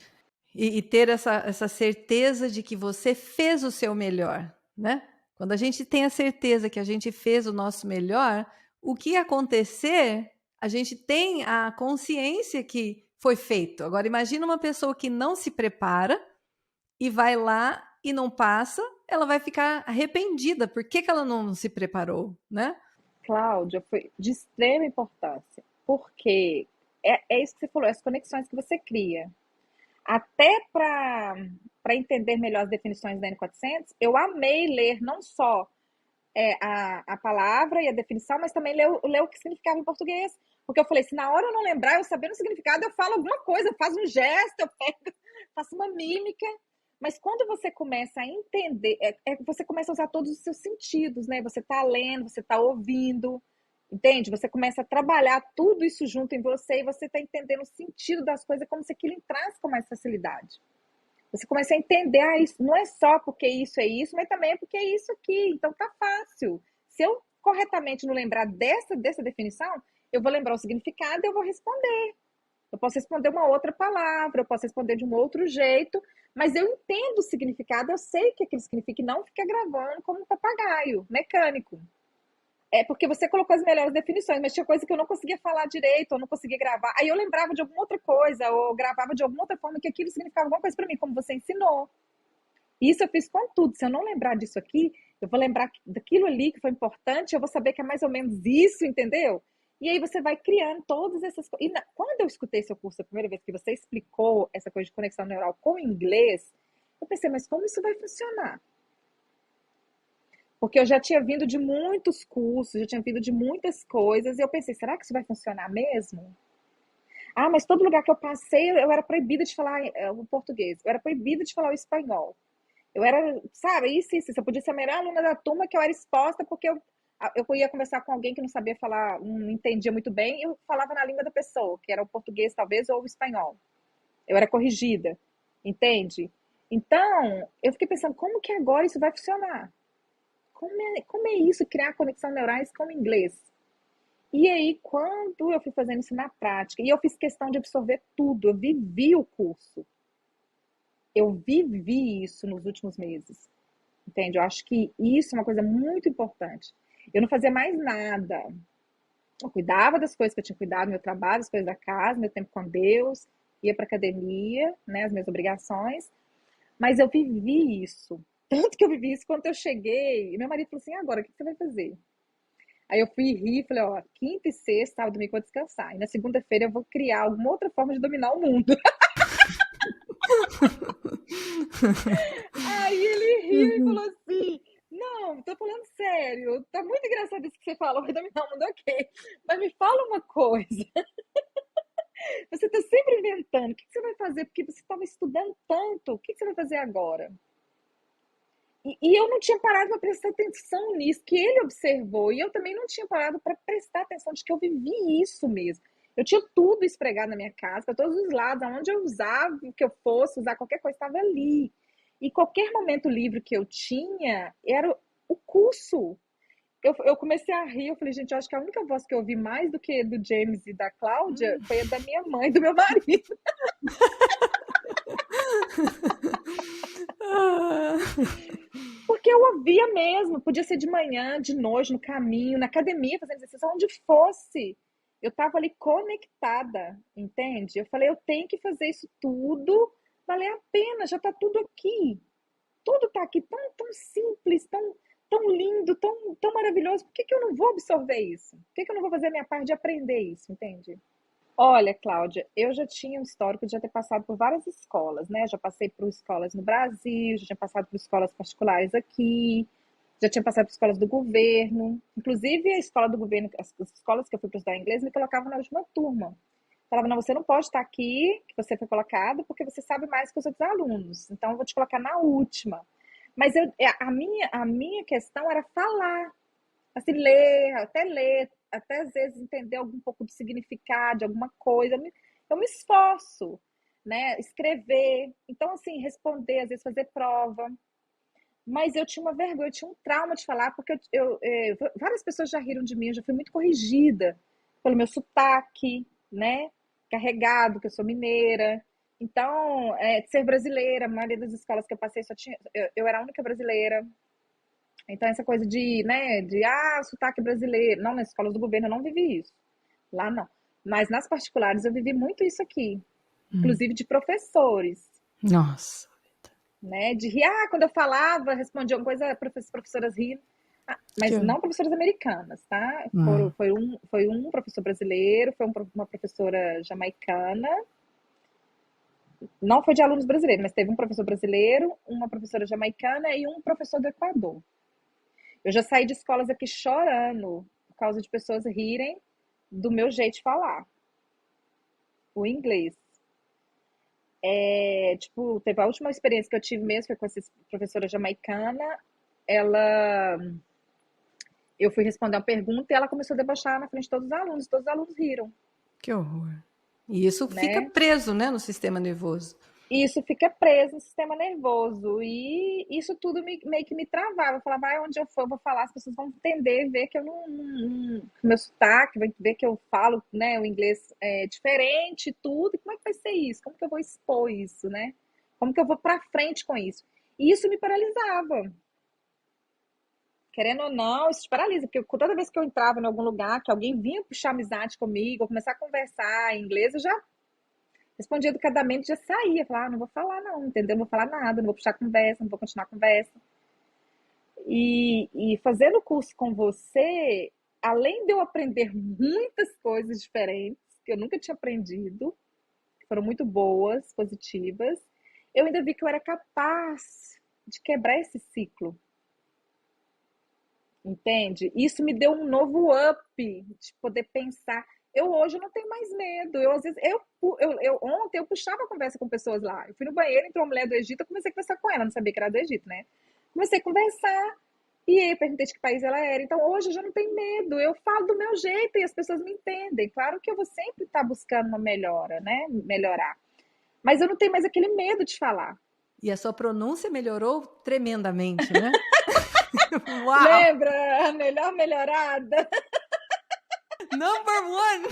E ter essa certeza de que você fez o seu melhor, né? Quando a gente tem a certeza que a gente fez o nosso melhor, o que acontecer, a gente tem a consciência que foi feito. Agora, imagina uma pessoa que não se prepara e vai lá e não passa, ela vai ficar arrependida. Por que ela não se preparou, né? Cláudia, foi de extrema importância, porque é isso que você falou, as conexões que você cria. Até para entender melhor as definições da N400, eu amei ler não só a palavra e a definição, mas também ler o que significava em português. Porque eu falei, se na hora eu não lembrar, eu sabendo o significado, eu falo alguma coisa, eu faço um gesto, eu pego, faço uma mímica. Mas quando você começa a entender, você começa a usar todos os seus sentidos, né? Você está lendo, você está ouvindo, entende? Você começa a trabalhar tudo isso junto em você e você está entendendo o sentido das coisas como se aquilo entrasse com mais facilidade. Você começa a entender, isso não é só porque isso é isso, mas também é porque é isso aqui, então tá fácil. Se eu corretamente não lembrar dessa definição, eu vou lembrar o significado e eu vou responder. Eu posso responder uma outra palavra, eu posso responder de um outro jeito, mas eu entendo o significado, eu sei o que aquilo significa e não fica gravando como um papagaio mecânico. É porque você colocou as melhores definições, mas tinha coisa que eu não conseguia falar direito, ou não conseguia gravar. Aí eu lembrava de alguma outra coisa, ou gravava de alguma outra forma que aquilo significava alguma coisa para mim, como você ensinou. Isso eu fiz com tudo. Se eu não lembrar disso aqui, eu vou lembrar daquilo ali que foi importante, eu vou saber que é mais ou menos isso, entendeu? E aí você vai criando todas essas coisas. E quando eu escutei seu curso a primeira vez que você explicou essa coisa de conexão neural com o inglês, eu pensei, mas como isso vai funcionar? Porque eu já tinha vindo de muitos cursos, já tinha vindo de muitas coisas, e eu pensei, será que isso vai funcionar mesmo? Ah, mas todo lugar que eu passei, eu era proibida de falar o português, eu era proibida de falar o espanhol. Eu era, sabe, isso. Eu podia ser a melhor aluna da turma que eu era exposta porque eu ia conversar com alguém que não sabia falar, não entendia muito bem, e eu falava na língua da pessoa, que era o português talvez ou o espanhol. Eu era corrigida, entende? Então, eu fiquei pensando, como que agora isso vai funcionar? Como é isso, criar conexão neurais com o inglês? E aí, quando eu fui fazendo isso na prática, e eu fiz questão de absorver tudo, eu vivi o curso, eu vivi isso nos últimos meses, entende? Eu acho que isso é uma coisa muito importante. Eu não fazia mais nada. Eu cuidava das coisas que eu tinha cuidado, meu trabalho, as coisas da casa, meu tempo com Deus, ia para academia, né, as minhas obrigações, mas eu vivi isso. Tanto que eu vivi isso quando eu cheguei, e meu marido falou assim: agora, o que você vai fazer? Aí eu fui rir e falei: ó, quinta e sexta, sábado, domingo eu vou descansar. E na segunda-feira eu vou criar alguma outra forma de dominar o mundo. Aí ele riu e falou assim: não, tô falando sério, tá muito engraçado isso que você falou, vai dominar o mundo, ok. Mas me fala uma coisa, você tá sempre inventando, o que você vai fazer? Porque você estava estudando tanto, o que você vai fazer agora? E eu não tinha parado para prestar atenção nisso, que ele observou, e eu também não tinha parado para prestar atenção de que eu vivi isso mesmo. Eu tinha tudo espregado na minha casa, para todos os lados, aonde eu usava, o que eu fosse usar, qualquer coisa estava ali. E qualquer momento livre que eu tinha era o curso. Eu comecei a rir, eu falei, gente, eu acho que a única voz que eu ouvi mais do que do James e da Cláudia foi a da minha mãe e do meu marido. Porque eu ouvia mesmo, podia ser de manhã, de noite, no caminho, na academia, fazendo exercício, onde fosse. Eu estava ali conectada, entende? Eu falei, eu tenho que fazer isso tudo valer a pena, já está tudo aqui. Tudo está aqui tão, tão simples, tão lindo, tão maravilhoso. Por que, que eu não vou absorver isso? Por que, que eu não vou fazer a minha parte de aprender isso, entende? Olha, Cláudia, eu já tinha um histórico de já ter passado por várias escolas, né? Já passei por escolas no Brasil, já tinha passado por escolas particulares aqui, já tinha passado por escolas do governo. Inclusive, a escola do governo, as escolas que eu fui para estudar inglês, me colocavam na última turma. Falavam, não, você não pode estar aqui, que você foi colocado, porque você sabe mais que os outros alunos. Então, eu vou te colocar na última. Mas a minha questão era falar, assim, ler, até às vezes entender algum pouco do significado de alguma coisa. Eu me esforço, né? Escrever. Então, assim, responder, às vezes fazer prova. Mas eu tinha uma vergonha, eu tinha um trauma de falar, porque várias pessoas já riram de mim, eu já fui muito corrigida pelo meu sotaque, né? Carregado, que eu sou mineira. Então, de ser brasileira, a maioria das escolas que eu passei só tinha. Eu era a única brasileira. Então, essa coisa de, né, sotaque brasileiro. Não, nas escolas do governo eu não vivi isso. Lá não. Mas nas particulares eu vivi muito isso aqui. inclusive de professores, Nossa. né? De rir, quando eu falava, respondia alguma coisa, professoras rindo. Que... Mas não professoras americanas, tá? Hum. Foi um professor brasileiro, uma professora jamaicana. Não foi de alunos brasileiros, mas teve um professor brasileiro, uma professora jamaicana e um professor do Equador. Eu já saí de escolas aqui chorando por causa de pessoas rirem do meu jeito de falar o inglês. Tipo, teve a última experiência que eu tive mesmo, foi com essa professora jamaicana. Ela, eu fui responder uma pergunta e ela começou a debochar na frente de todos os alunos riram, Que horror. E isso fica né? preso, né, no sistema nervoso. E isso fica preso no sistema nervoso. E isso tudo meio que me travava. Eu falava, onde eu for, eu vou falar, as pessoas vão entender, ver que eu meu sotaque, vai ver que eu falo, né, o inglês é diferente e tudo. E como é que vai ser isso? Como que eu vou expor isso, né? Como que eu vou pra frente com isso? E isso me paralisava. Querendo ou não, isso te paralisa, porque toda vez que eu entrava em algum lugar, que alguém vinha puxar amizade comigo, ou começar a conversar em inglês, eu já respondia educadamente, já saía. Falava, não vou falar não, entendeu? Não vou falar nada, não vou puxar conversa, não vou continuar a conversa. E fazendo o curso com você, além de eu aprender muitas coisas diferentes, que eu nunca tinha aprendido, que foram muito boas, positivas, eu ainda vi que eu era capaz de quebrar esse ciclo. Entende? Isso me deu um novo up de poder pensar. Eu hoje não tenho mais medo. Eu, às vezes, ontem eu puxava a conversa com pessoas lá. Eu fui no banheiro, entrou uma mulher do Egito, eu comecei a conversar com ela, não sabia que era do Egito, né? Comecei a conversar e aí eu perguntei de que país ela era. Então hoje eu já não tenho medo. Eu falo do meu jeito e as pessoas me entendem. Claro que eu vou sempre estar buscando uma melhora, né? Melhorar. Mas eu não tenho mais aquele medo de falar. E a sua pronúncia melhorou tremendamente, né? Uau! Lembra a melhor melhorada? Number one!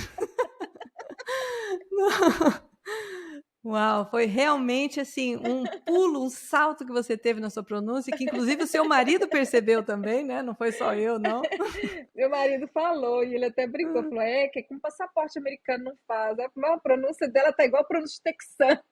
Uau, foi realmente assim um pulo, um salto que você teve na sua pronúncia, que inclusive o seu marido percebeu também, né? Não foi só eu, não. Meu marido falou, e ele até brincou, falou, que com passaporte americano não faz. A pronúncia dela tá igual a pronúncia texana.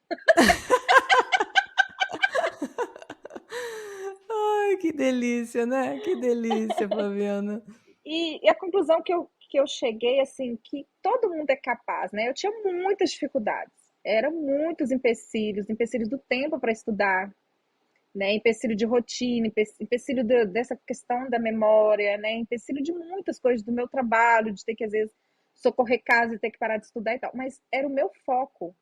Ai, que delícia, né? Que delícia, Flaviana. E a conclusão que eu cheguei, assim, que todo mundo é capaz, né? Eu tinha muitas dificuldades. Eram muitos empecilhos do tempo para estudar, né? Empecilho de rotina, empecilho dessa questão da memória, né? Empecilho de muitas coisas do meu trabalho, de ter que, às vezes, socorrer casa e ter que parar de estudar e tal. Mas era o meu foco.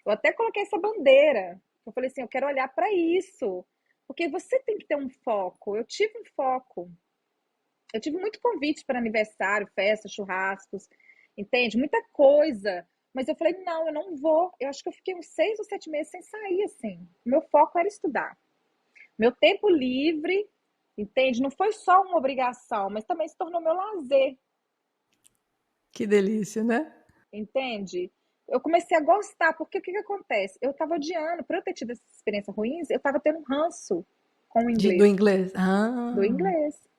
Eu até coloquei essa bandeira. Eu falei assim, eu quero olhar para isso. Porque você tem que ter um foco. Eu tive um foco. Eu tive muito convite para aniversário, festas, churrascos, entende? Muita coisa. Mas eu falei, não, eu não vou. Eu acho que eu fiquei uns 6 ou 7 meses sem sair, assim. Meu foco era estudar. Meu tempo livre, entende? Não foi só uma obrigação, mas também se tornou meu lazer, Que delícia, né? entende? Eu comecei a gostar, porque o que acontece? Eu estava odiando, por eu ter tido essa experiência ruins, eu estava tendo um ranço com o Do inglês, inglês. do Ah, inglês.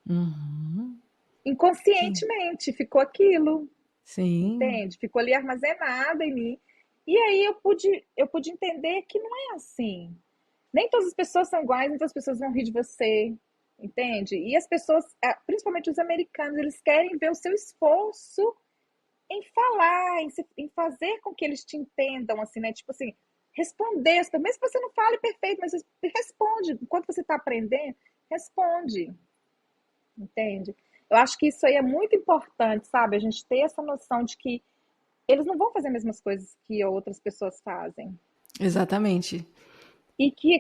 uhum. Que... Inconscientemente ficou aquilo, Sim, entende? Ficou ali armazenado em mim. E aí eu pude entender que não é assim. Nem todas as pessoas são iguais, nem todas as pessoas vão rir de você, entende? E as pessoas, principalmente os americanos, eles querem ver o seu esforço em falar, em fazer com que eles te entendam, assim, né? Tipo assim, responder, mesmo que você não fale perfeito, mas responde. Enquanto você está aprendendo, responde, entende? Eu acho que isso aí é muito importante, sabe? A gente ter essa noção de que eles não vão fazer as mesmas coisas que outras pessoas fazem. exatamente. E que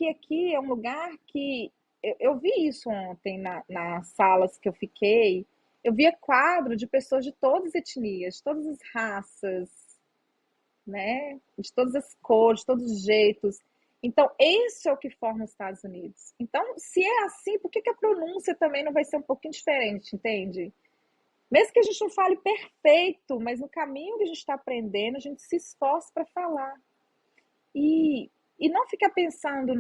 aqui é um lugar que eu vi isso ontem nas salas que eu fiquei. Eu via quadro de pessoas de todas as etnias, de todas as raças, né? De todas as cores, de todos os jeitos. Então, esse é o que forma os Estados Unidos. Então, se é assim, por que a pronúncia também não vai ser um pouquinho diferente, entende? Mesmo que a gente não fale perfeito, mas no caminho que a gente está aprendendo, a gente se esforça para falar. E, e não ficar pensando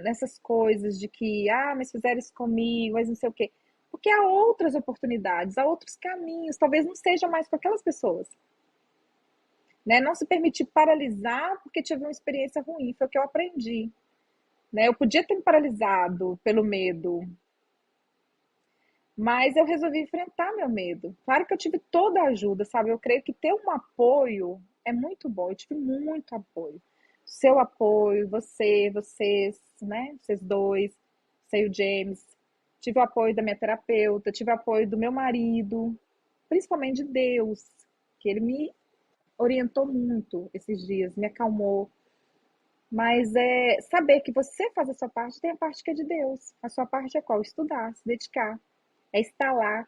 nessas coisas de que, mas fizeram isso comigo, mas não sei o quê. Porque há outras oportunidades, há outros caminhos, talvez não seja mais com aquelas pessoas. né? Não se permitir paralisar porque tive uma experiência ruim, foi o que eu aprendi, né? Eu podia ter me paralisado pelo medo, mas eu resolvi enfrentar meu medo. Claro que eu tive toda a ajuda, sabe? Eu creio que ter um apoio é muito bom. Eu tive muito apoio. Seu apoio, vocês, né? Vocês dois, você e o James. Tive o apoio da minha terapeuta, tive o apoio do meu marido, principalmente de Deus, que ele me orientou muito esses dias, me acalmou. Mas é saber que você faz a sua parte, tem a parte que é de Deus. A sua parte é qual? Estudar, se dedicar, é estar lá.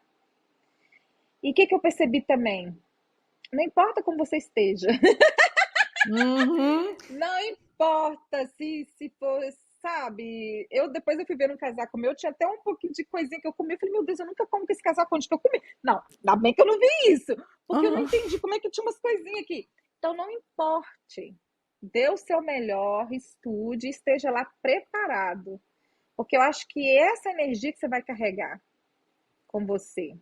E o que eu percebi também? Não importa como você esteja, Uhum. não importa se for, sabe? Depois eu fui ver um casaco meu, tinha até um pouquinho de coisinha que eu comi. Eu falei, meu Deus, eu nunca como com esse casaco onde que eu comi. Não, ainda bem que eu não vi isso, porque eu não Uhum. entendi como é que tinha umas coisinhas aqui. Então não importe. Dê o seu melhor, estude, esteja lá preparado. Porque eu acho que essa energia que você vai carregar com você.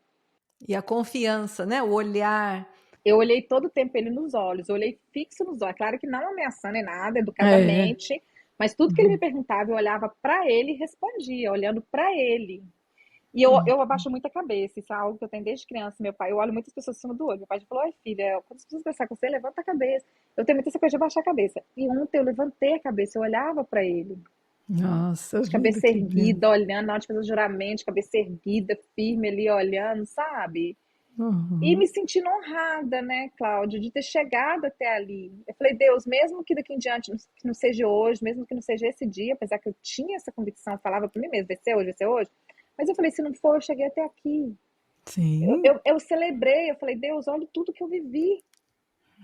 E a confiança, né? O olhar. Eu olhei todo o tempo ele nos olhos, eu olhei fixo nos olhos. Claro que não ameaçando nem nada, É. educadamente, mas tudo que ele me perguntava, eu olhava para ele e respondia, olhando para ele. E eu abaixo muito a cabeça, isso é algo que eu tenho desde criança. Meu pai, eu olho muitas pessoas acima do olho. Meu pai já falou: ai, filha, quando as pessoas conversar com você, levanta a cabeça. Eu tenho muita essa coisa de abaixar a cabeça. E ontem eu levantei a cabeça, eu olhava para ele, Nossa de vida, cabeça que lindo. erguida, olhando, na hora de fazer o juramento, de cabeça erguida, firme ali, olhando, sabe? E Uhum. me sentindo honrada, né, Cláudio, de ter chegado até ali. Eu falei, Deus, mesmo que daqui em diante que não seja hoje, mesmo que não seja esse dia, apesar que eu tinha essa convicção, eu falava para mim mesmo, vai ser hoje. Mas eu falei, se não for, eu cheguei até aqui. Sim. Eu celebrei, eu falei, Deus, olha tudo que eu vivi.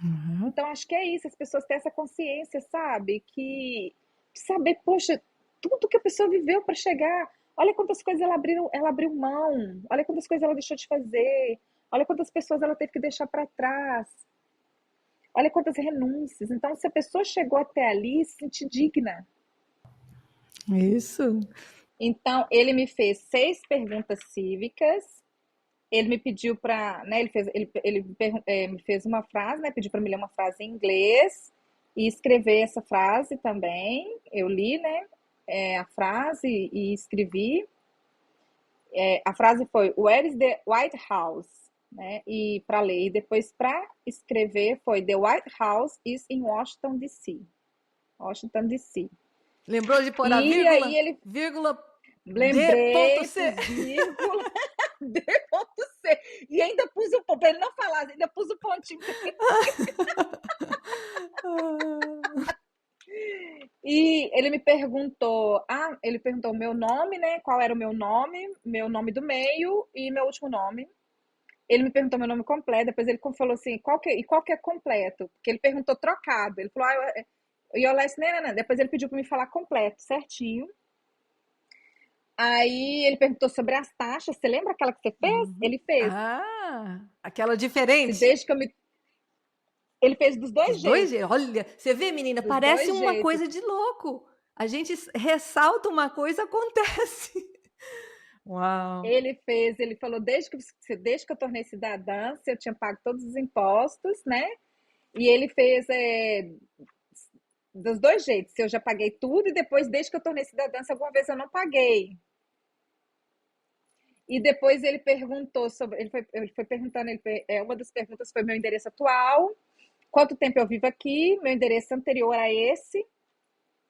Uhum. Então, acho que é isso, as pessoas têm essa consciência, sabe? Que saber, poxa, tudo que a pessoa viveu para chegar. Olha quantas coisas ela abriu mão. Olha quantas coisas ela deixou de fazer. Olha quantas pessoas ela teve que deixar para trás. Olha quantas renúncias. Então, se a pessoa chegou até ali, se sente digna. Isso. Então, ele me fez 6 perguntas cívicas. Ele me pediu para, né, me fez uma frase, né, pediu para me ler uma frase em inglês e escrever essa frase também. Eu li, né, a frase e escrevi. A frase foi Where is the White House? Né, e para ler. E depois para escrever foi The White House is in Washington DC. Washington DC. Lembrou de pôr a E aí vírgula? ele Vírgula lembrei, D.C. pus vírgula, D.C. E ainda pus o ponto, para ele não falar, ainda pus o pontinho. E ele me perguntou, ele perguntou o meu nome, né? Qual era o meu nome do meio e meu último nome. Ele me perguntou meu nome completo, depois ele falou assim, qual que é completo? Porque ele perguntou trocado. Ele falou, your last name, né? Depois ele pediu para me falar completo, certinho. Aí ele perguntou sobre as taxas. Você lembra aquela que você fez? Uhum. Ele fez. Ah, aquela Se diferente. desde que eu me. Ele fez dos Dos dois dois jeitos. jeitos. Olha, você vê, menina, Dos parece dois uma jeitos. coisa de louco. A gente ressalta uma coisa, acontece. Uau. Ele falou, desde que eu tornei cidadã, eu tinha pago todos os impostos, né? E ele fez dos dois jeitos. Se eu já paguei tudo e depois, desde que eu tornei cidadã, se alguma vez eu não paguei. E depois ele perguntou sobre. Ele foi perguntando, uma das perguntas foi meu endereço atual, quanto tempo eu vivo aqui, meu endereço anterior a esse.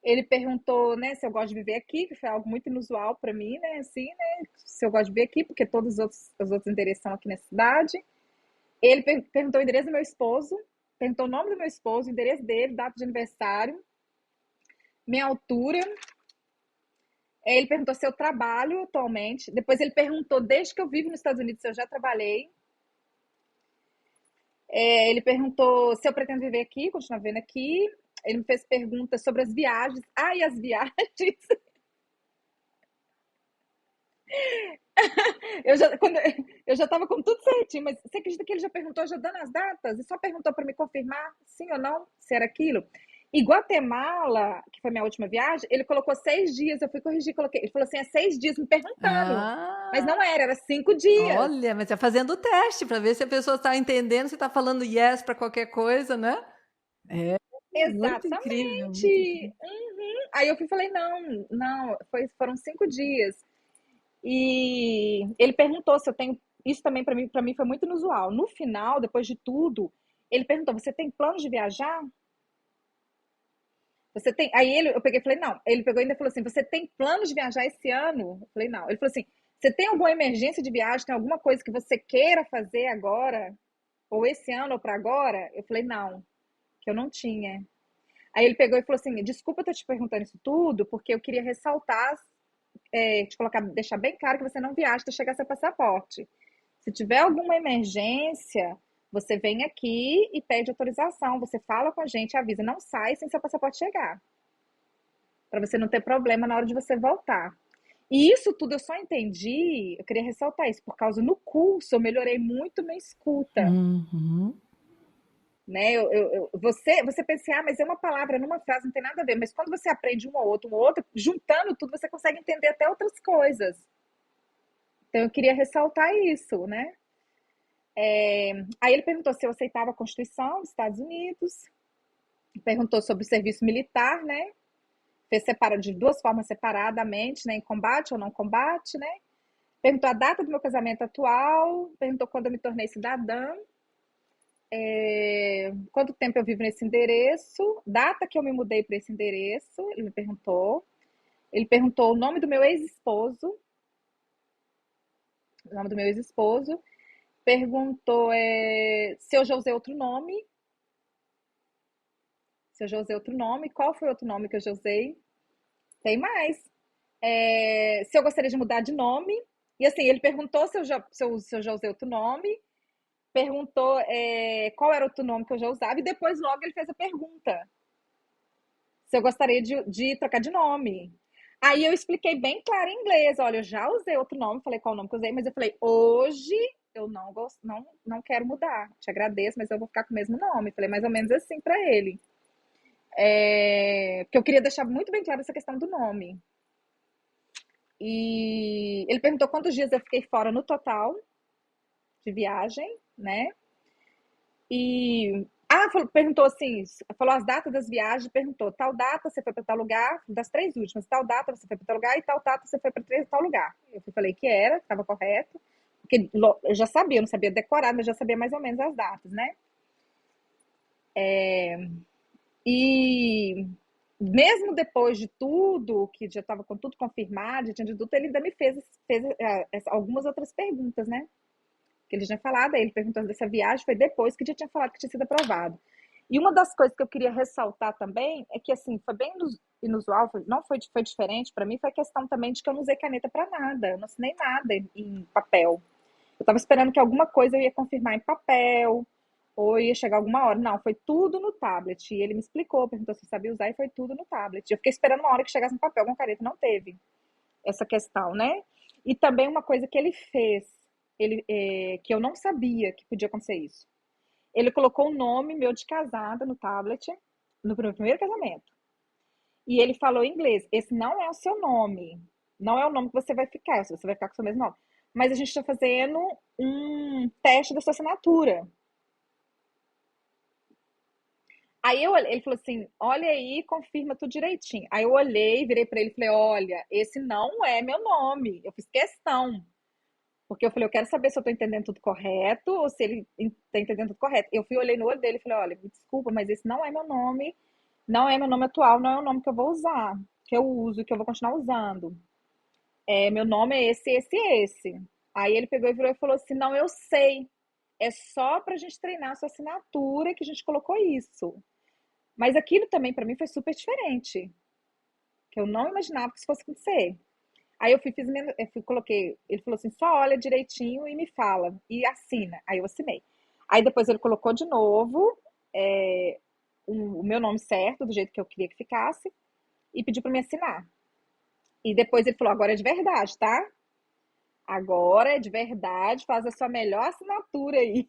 Ele perguntou, né, se eu gosto de viver aqui, que foi algo muito inusual para mim, né, assim, né, se eu gosto de viver aqui, porque todos os outros endereços são aqui na cidade. Ele perguntou o endereço do meu esposo, perguntou o nome do meu esposo, o endereço dele, data de aniversário, minha altura. Ele perguntou se eu trabalho atualmente. Depois ele perguntou, desde que eu vivo nos Estados Unidos, se eu já trabalhei. Ele perguntou se eu pretendo viver aqui, continuar vivendo aqui. Ele me fez perguntas sobre as viagens. E as viagens? Eu já estava com tudo certinho, mas você acredita que ele já perguntou, já dando as datas? E só perguntou para me confirmar sim ou não, se era aquilo? E Guatemala, que foi minha última viagem, ele colocou 6 dias, eu fui corrigir, coloquei. Ele falou assim, 6 dias me perguntando. Mas Ah, não era 5 dias. olha, mas tá fazendo o teste para ver se a pessoa está entendendo, se está falando yes para qualquer coisa, né? É, muito incrível, muito Exatamente. incrível. Aí eu fui e falei, não, não, foram 5 dias. E ele perguntou se eu tenho. Isso também para mim foi muito inusual. No final, depois de tudo, ele perguntou: você tem planos de viajar? Você tem. Aí eu peguei e falei, não. Ele pegou e ainda falou assim: você tem planos de viajar esse ano? Eu falei, não. Ele falou assim: você tem alguma emergência de viagem? Tem alguma coisa que você queira fazer agora? Ou esse ano ou para agora? Eu falei, não, que eu não tinha. Aí ele pegou e falou assim: desculpa eu tô te perguntando isso tudo, porque eu queria ressaltar, te colocar, deixar bem claro que você não viaja até chegar seu passaporte. Se tiver alguma emergência, você vem aqui e pede autorização. Você fala com a gente, avisa, não sai sem seu passaporte chegar, para você não ter problema na hora de você voltar. E isso tudo eu só entendi, eu queria ressaltar isso, por causa no curso eu melhorei muito minha escuta. Uhum. Né? Você pensa assim, mas é uma palavra numa frase, não tem nada a ver. Mas quando você aprende um ou outro, juntando tudo, você consegue entender até outras coisas. Então eu queria ressaltar isso, né? Aí ele perguntou se eu aceitava a Constituição dos Estados Unidos, perguntou sobre o serviço militar, né? Fez de duas formas separadamente, né? Em combate ou não combate, né? Perguntou a data do meu casamento atual, perguntou quando eu me tornei cidadã, quanto tempo eu vivo nesse endereço, data que eu me mudei para esse endereço, ele me perguntou. Ele perguntou o nome do meu ex-esposo, o nome do meu ex-esposo, perguntou se eu já usei outro nome, se eu já usei outro nome, qual foi outro nome que eu já usei. Tem mais. Se eu gostaria de mudar de nome. E assim, ele perguntou se eu já usei outro nome, perguntou qual era outro nome que eu já usava, e depois logo ele fez a pergunta se eu gostaria de trocar de nome. Aí eu expliquei bem claro em inglês, olha, eu já usei outro nome, falei qual nome que eu usei, mas eu falei, hoje eu não gosto, não quero mudar. Te agradeço, mas eu vou ficar com o mesmo nome. Falei mais ou menos assim para ele. Porque eu queria deixar muito bem claro essa questão do nome. E ele perguntou quantos dias eu fiquei fora no total de viagem, né? E perguntou assim, falou as datas das viagens, perguntou tal data você foi para tal lugar, das 3 últimas, tal data você foi para tal lugar e tal data você foi para tal lugar. Eu falei que estava correto, porque eu já sabia, eu não sabia decorar, mas já sabia mais ou menos as datas, né? E mesmo depois de tudo, que já estava com tudo confirmado, já tinha de tudo, ele ainda me fez algumas outras perguntas, né? Que ele tinha falado, aí ele perguntou dessa viagem, foi depois que já tinha falado que tinha sido aprovado. E uma das coisas que eu queria ressaltar também é que, assim, foi bem inusual, não foi diferente para mim, foi a questão também de que eu não usei caneta para nada, eu não assinei nada em papel. Eu estava esperando que alguma coisa eu ia confirmar em papel, ou ia chegar alguma hora. Não, foi tudo no tablet. E ele me explicou, perguntou se eu sabia usar, e foi tudo no tablet. Eu fiquei esperando uma hora que chegasse no papel com caneta, não teve essa questão, né? E também uma coisa que ele fez, que eu não sabia que podia acontecer isso. Ele colocou o nome meu de casada no tablet, no meu primeiro casamento. E ele falou em inglês: esse não é o seu nome. Não é o nome que você vai ficar, você vai ficar com o seu mesmo nome. Mas a gente está fazendo um teste da sua assinatura. Ele falou assim: olha aí, confirma tudo direitinho. Aí eu olhei, virei para ele e falei: olha, esse não é meu nome. Eu fiz questão. Porque eu falei, eu quero saber se eu estou entendendo tudo correto ou se ele está entendendo tudo correto. Eu fui, olhei no olho dele e falei, olha, me desculpa, mas esse não é meu nome, não é meu nome atual, não é o nome que eu vou usar, que eu uso, que eu vou continuar usando. Meu nome é esse, esse, esse. Aí ele pegou e virou e falou assim, não, eu sei. É só para a gente treinar a sua assinatura que a gente colocou isso. Mas aquilo também para mim foi super diferente, que eu não imaginava que isso fosse acontecer. Aí coloquei, ele falou assim, só olha direitinho e me fala, e assina. Aí eu assinei. Aí depois ele colocou de novo é, o meu nome certo, do jeito que eu queria que ficasse, e pediu para me assinar. E depois ele falou, agora é de verdade, tá? Agora é de verdade, faz a sua melhor assinatura aí.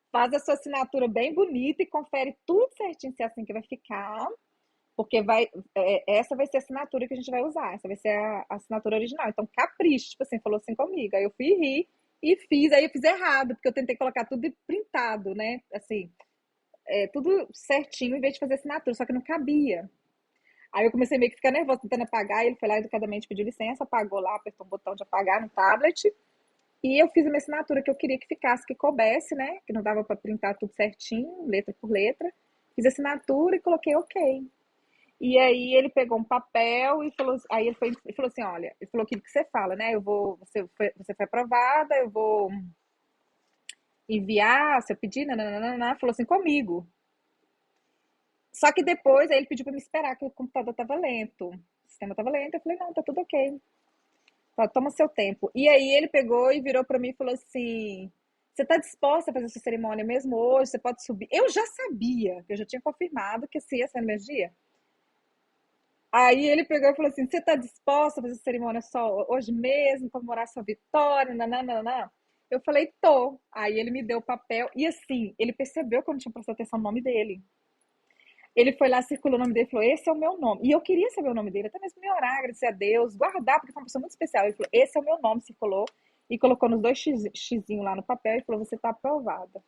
Faz a sua assinatura bem bonita e confere tudo certinho se é assim que vai ficar. Porque essa vai ser a assinatura que a gente vai usar, essa vai ser a assinatura original. Então, capricho, tipo assim, falou assim comigo. Aí eu fui rir e fiz, aí eu fiz errado, porque eu tentei colocar tudo printado, né? Assim, tudo certinho, em vez de fazer assinatura, só que não cabia. Aí eu comecei meio que ficar nervosa, tentando apagar, e ele foi lá educadamente, pediu licença, apagou lá, apertou um botão de apagar no tablet, e eu fiz a minha assinatura que eu queria que ficasse, que coubesse, né? Que não dava para printar tudo certinho, letra por letra. Fiz a assinatura e coloquei ok. E aí ele pegou um papel e falou, aí ele falou assim, olha, ele falou aquilo que você fala, né? Você foi aprovada, eu vou enviar seu pedido, nananana, falou assim comigo. Só que depois aí ele pediu para me esperar, que o computador estava lento. O sistema estava lento, eu falei, não, tá tudo ok. Tá, toma seu tempo. E aí ele pegou e virou para mim e falou assim: você tá disposta a fazer essa cerimônia mesmo hoje? Você pode subir. Eu já sabia, eu já tinha confirmado que esse ia ser no mesmo dia. Aí ele pegou e falou assim: você tá disposta a fazer essa cerimônia só hoje mesmo, comemorar sua vitória? Nananana. Eu falei, tô. Aí ele me deu o papel e assim, ele percebeu que eu não tinha prestado atenção no nome dele. Ele foi lá, circulou o nome dele e falou: esse é o meu nome. E eu queria saber o nome dele, até mesmo me orar, agradecer a Deus, guardar, porque foi uma pessoa muito especial. Ele falou: esse é o meu nome, circulou. E colocou nos dois xizinhos lá no papel e falou: você está aprovada.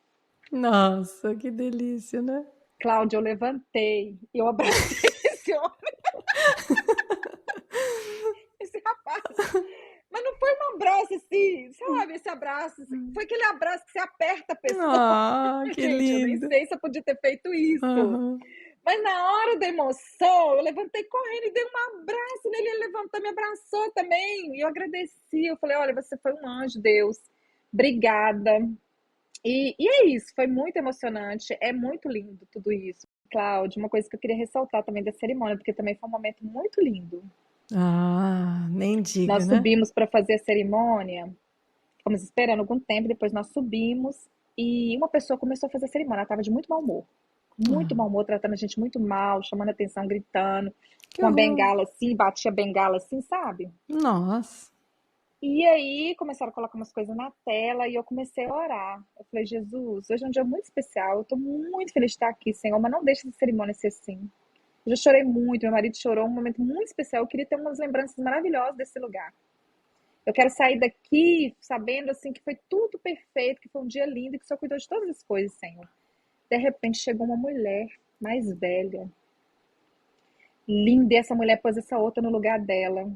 Nossa, que delícia, né? Cláudia, eu levantei, eu abracei esse homem, esse rapaz. Mas não foi um abraço assim, sabe? Esse abraço. Assim, foi aquele abraço que você aperta a pessoa. Ah, que Gente, eu nem lindo. sei se eu podia ter feito isso. Aham. Mas na hora da emoção, eu levantei correndo e dei um abraço nele. Ele levantou, me abraçou também. E eu agradeci. Eu falei: olha, você foi um anjo, Deus. Obrigada. E é isso, foi muito emocionante. É muito lindo tudo isso. Cláudia, uma coisa que eu queria ressaltar também da cerimônia, porque também foi um momento muito lindo. Ah, nem diga, Nós né? subimos para fazer a cerimônia, ficamos esperando algum tempo, depois nós subimos e uma pessoa começou a fazer a cerimônia. Ela estava de muito mau Ah, humor, tratando a gente muito mal, chamando atenção, gritando, que com a horror. bengala assim, batia a bengala assim, sabe? Nossa. E aí começaram a colocar umas coisas na tela e eu comecei a orar. Eu falei: Jesus, hoje é um dia muito especial, eu tô muito feliz de estar aqui, Senhor, mas não deixe essa cerimônia ser assim. Eu já chorei muito, meu marido chorou, um momento muito especial, eu queria ter umas lembranças maravilhosas desse lugar. Eu quero sair daqui sabendo assim que foi tudo perfeito, que foi um dia lindo, que o Senhor cuidou de todas as coisas, Senhor. De repente chegou uma mulher mais velha, linda, e essa mulher pôs essa outra no lugar dela.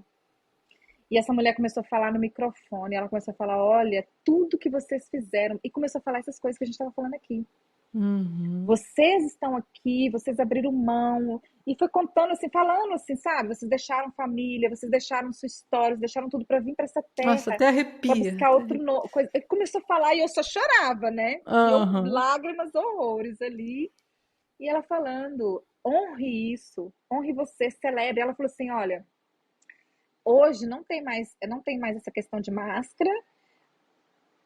E essa mulher começou a falar no microfone, ela começou a falar: olha, tudo que vocês fizeram, e começou a falar essas coisas que a gente estava falando aqui. Uhum. Vocês estão aqui, vocês abriram mão, e foi contando assim, falando assim, sabe? Vocês deixaram família, vocês deixaram sua história, vocês deixaram tudo para vir para essa Nossa, terra, até para arrepia. buscar Até outro arrepia. coisa. Ele começou a falar e eu só chorava, né? E eu, Aham. lágrimas, horrores ali. E ela falando: honre isso, honre você, celebre. Ela falou assim: olha, hoje não tem mais essa questão de máscara.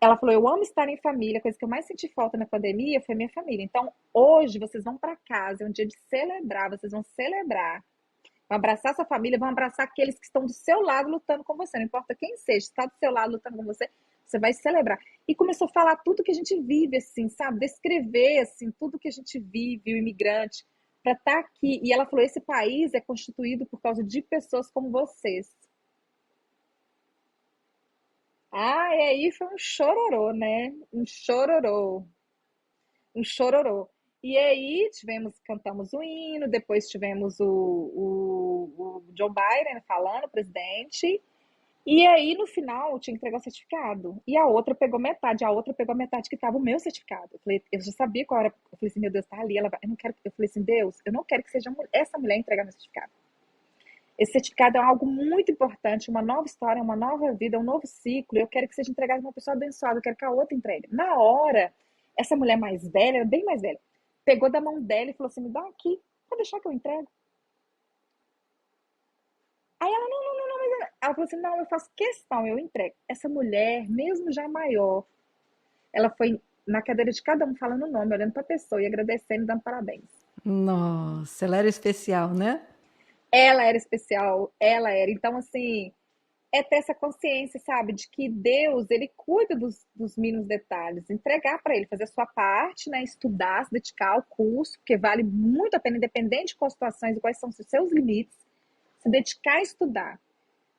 Ela falou: eu amo estar em família, a coisa que eu mais senti falta na pandemia foi minha família. Então, hoje vocês vão para casa, é um dia de celebrar, vocês vão celebrar. Vão abraçar sua família, vão abraçar aqueles que estão do seu lado lutando com você. Não importa quem seja, está do seu lado lutando com você, você vai celebrar. E começou a falar tudo que a gente vive, assim, sabe? Descrever, assim, tudo que a gente vive, o imigrante, para estar aqui. E ela falou: esse país é constituído por causa de pessoas como vocês. Ah, e aí foi um chororô, né? Um chororô, um chororô. E aí cantamos o hino, depois tivemos o Joe Biden falando, o presidente, e aí no final eu tinha que entregar o certificado. E a outra pegou metade, a outra pegou a metade que estava o meu certificado. Eu falei, eu já sabia qual era. Eu falei assim: meu Deus, tá ali, ela vai, eu não quero. Eu falei assim: Deus, eu não quero que seja essa mulher entregar meu certificado. Esse certificado é algo muito importante, uma nova história, uma nova vida, um novo ciclo. Eu quero que seja entregado para uma pessoa abençoada, eu quero que a outra entregue. Na hora, essa mulher mais velha, bem mais velha, pegou da mão dela e falou assim: me dá aqui, pode deixar que eu entrego. Aí ela: não, não, não, não, mas ela falou assim: não, eu faço questão, eu entrego. Essa mulher, mesmo já maior, ela foi na cadeira de cada um falando o nome, olhando para a pessoa e agradecendo e dando parabéns. Nossa, ela era especial, né? Ela era especial, ela era. Então, assim, é ter essa consciência, sabe, de que Deus, ele cuida dos mínimos detalhes, entregar para ele, fazer a sua parte, né, estudar, se dedicar ao curso, porque vale muito a pena, independente de quais situações e quais são os seus limites, se dedicar a estudar,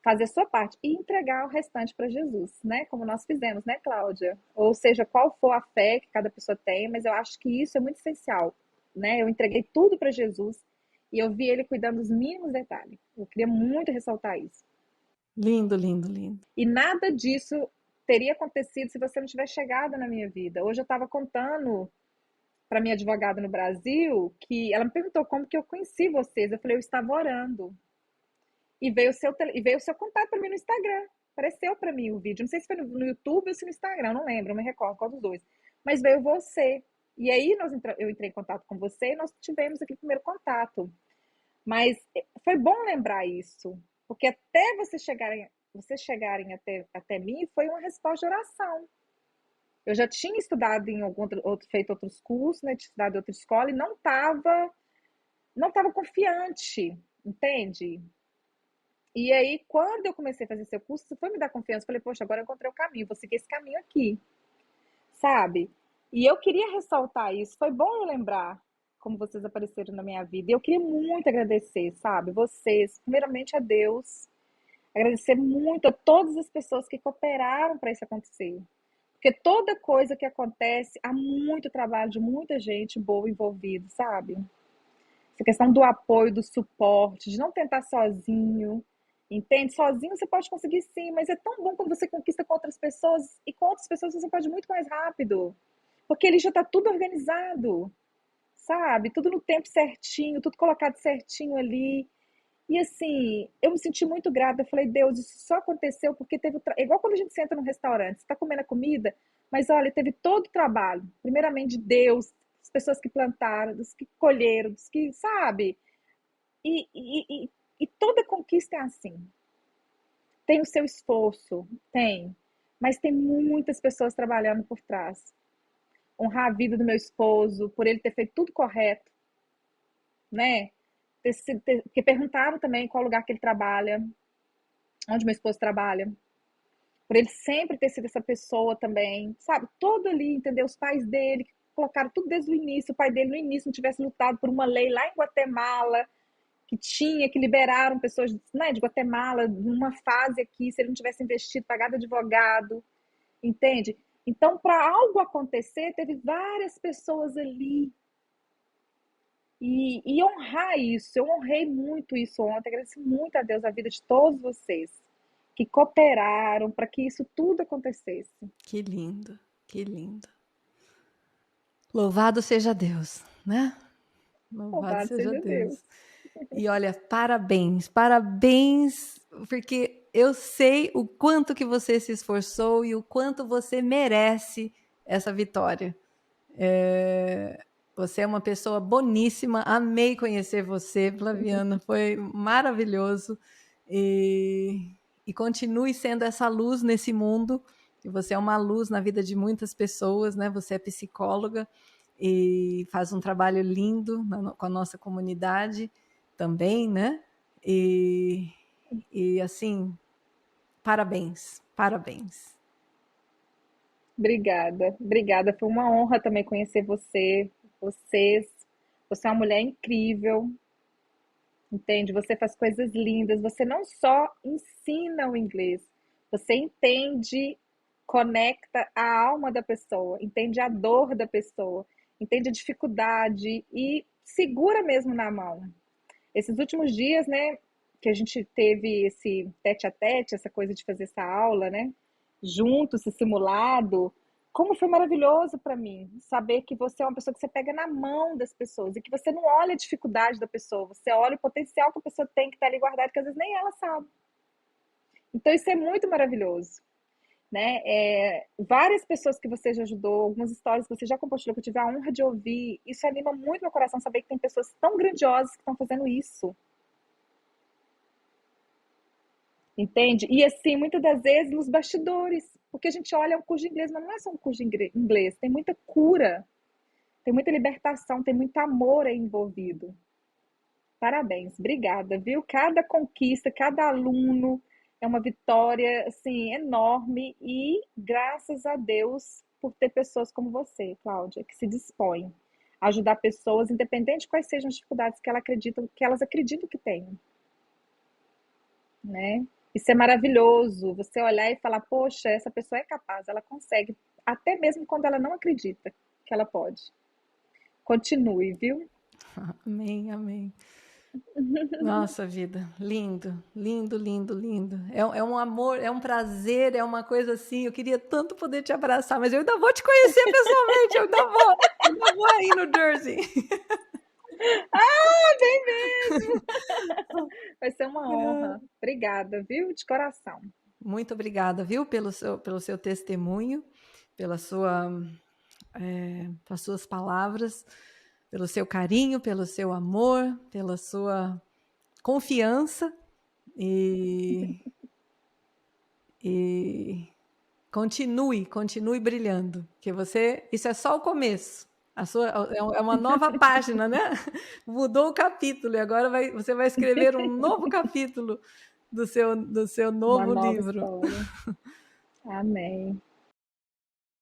fazer a sua parte e entregar o restante para Jesus, né, como nós fizemos, né, Cláudia? Ou seja, qual for a fé que cada pessoa tem, mas eu acho que isso é muito essencial. né? Eu entreguei tudo para Jesus e eu vi ele cuidando dos mínimos detalhes. Eu queria muito ressaltar isso. Lindo, lindo, lindo. E nada disso teria acontecido se você não tivesse chegado na minha vida. Hoje eu estava contando para minha advogada no Brasil que ela me perguntou como que eu conheci vocês. Eu falei, eu estava orando. E veio o seu contato para mim no Instagram. Apareceu para mim o vídeo. Não sei se foi no YouTube ou se no Instagram, não lembro, não me recordo qual dos dois. Mas veio você. E aí eu entrei em contato com você e nós tivemos aquele primeiro contato. Mas foi bom lembrar isso, porque até vocês chegarem até mim, foi uma resposta de oração. Eu já tinha estudado em feito outros cursos, né, tinha estudado em outra escola e não tava confiante, entende? E aí, quando eu comecei a fazer seu curso, você foi me dar confiança. Eu falei, poxa, agora eu encontrei o caminho, vou seguir esse caminho aqui, sabe? E eu queria ressaltar isso. Foi bom eu lembrar como vocês apareceram na minha vida. E eu queria muito agradecer, sabe? Vocês, primeiramente a Deus, agradecer muito a todas as pessoas que cooperaram para isso acontecer. Porque toda coisa que acontece, há muito trabalho de muita gente boa envolvida, sabe? Essa questão do apoio, do suporte, de não tentar sozinho, entende? Sozinho você pode conseguir sim, mas é tão bom quando você conquista com outras pessoas e com outras pessoas você pode muito mais rápido, porque ele já está tudo organizado, sabe? Tudo no tempo certinho, tudo colocado certinho ali. E assim, eu me senti muito grata. Eu falei, Deus, isso só aconteceu porque igual quando a gente senta num restaurante, você está comendo a comida, mas olha, teve todo o trabalho, primeiramente de Deus, das pessoas que plantaram, dos que colheram, dos que, sabe? E toda conquista é assim. Tem o seu esforço, tem, mas tem muitas pessoas trabalhando por trás. Honrar a vida do meu esposo, por ele ter feito tudo correto, né? Porque perguntaram também qual lugar que ele trabalha, onde meu esposo trabalha, por ele sempre ter sido essa pessoa também, sabe? Todo ali, entendeu? Os pais dele que colocaram tudo desde o início. O pai dele no início não tivesse lutado por uma lei lá em Guatemala que liberaram pessoas, né, de Guatemala numa fase aqui, se ele não tivesse investido, pagado advogado, entende? Então, para algo acontecer, teve várias pessoas ali. E honrar isso, eu honrei muito isso ontem, agradeci muito a Deus a vida de todos vocês que cooperaram para que isso tudo acontecesse. Que lindo, que lindo. Louvado seja Deus, né? Louvado Louvado seja seja Deus. Deus. E olha, parabéns, parabéns, porque eu sei o quanto que você se esforçou e o quanto você merece essa vitória. Você é uma pessoa boníssima, amei conhecer você, Flaviana, foi maravilhoso. E continue sendo essa luz nesse mundo, que você é uma luz na vida de muitas pessoas, né? Você é psicóloga e faz um trabalho lindo com a nossa comunidade também, né? E assim, parabéns, parabéns. Obrigada, obrigada. Foi uma honra também conhecer vocês. Você é uma mulher incrível, entende? Você faz coisas lindas. Você não só ensina o inglês, você entende, conecta a alma da pessoa, entende a dor da pessoa, entende a dificuldade e segura mesmo na mão. Esses últimos dias, né, que a gente teve esse tete a tete, essa coisa de fazer essa aula, né, junto, esse simulado, como foi maravilhoso para mim saber que você é uma pessoa que você pega na mão das pessoas e que você não olha a dificuldade da pessoa, você olha o potencial que a pessoa tem que estar ali guardado, que às vezes nem ela sabe. Então isso é muito maravilhoso, né? Várias pessoas que você já ajudou, algumas histórias que você já compartilhou, que eu tive a honra de ouvir, isso anima muito meu coração saber que tem pessoas tão grandiosas que estão fazendo isso. Entende? E assim, muitas das vezes nos bastidores, porque a gente olha um curso de inglês, mas não é só um curso de inglês, tem muita cura, tem muita libertação, tem muito amor aí envolvido. Parabéns, obrigada, viu? Cada conquista, cada aluno é uma vitória, assim, enorme e graças a Deus por ter pessoas como você, Cláudia, que se dispõem a ajudar pessoas, independente de quais sejam as dificuldades que elas acreditam que têm, né? Isso é maravilhoso, você olhar e falar, poxa, essa pessoa é capaz, ela consegue, até mesmo quando ela não acredita que ela pode. Continue, viu? Amém, amém. Nossa vida, lindo, lindo, lindo, lindo. É um amor, é um prazer, é uma coisa assim. Eu queria tanto poder te abraçar, mas eu ainda vou te conhecer pessoalmente. Eu ainda vou aí no Jersey. Vem mesmo! Vai ser uma honra. Obrigada, viu? De coração. Muito obrigada, viu, pelo seu testemunho, pelas suas palavras, pelo seu carinho, pelo seu amor, pela sua confiança e continue brilhando, que isso é só o começo. É uma nova página, né? Mudou o capítulo e agora você vai escrever um novo capítulo do seu Uma novo nova livro. história. Amém.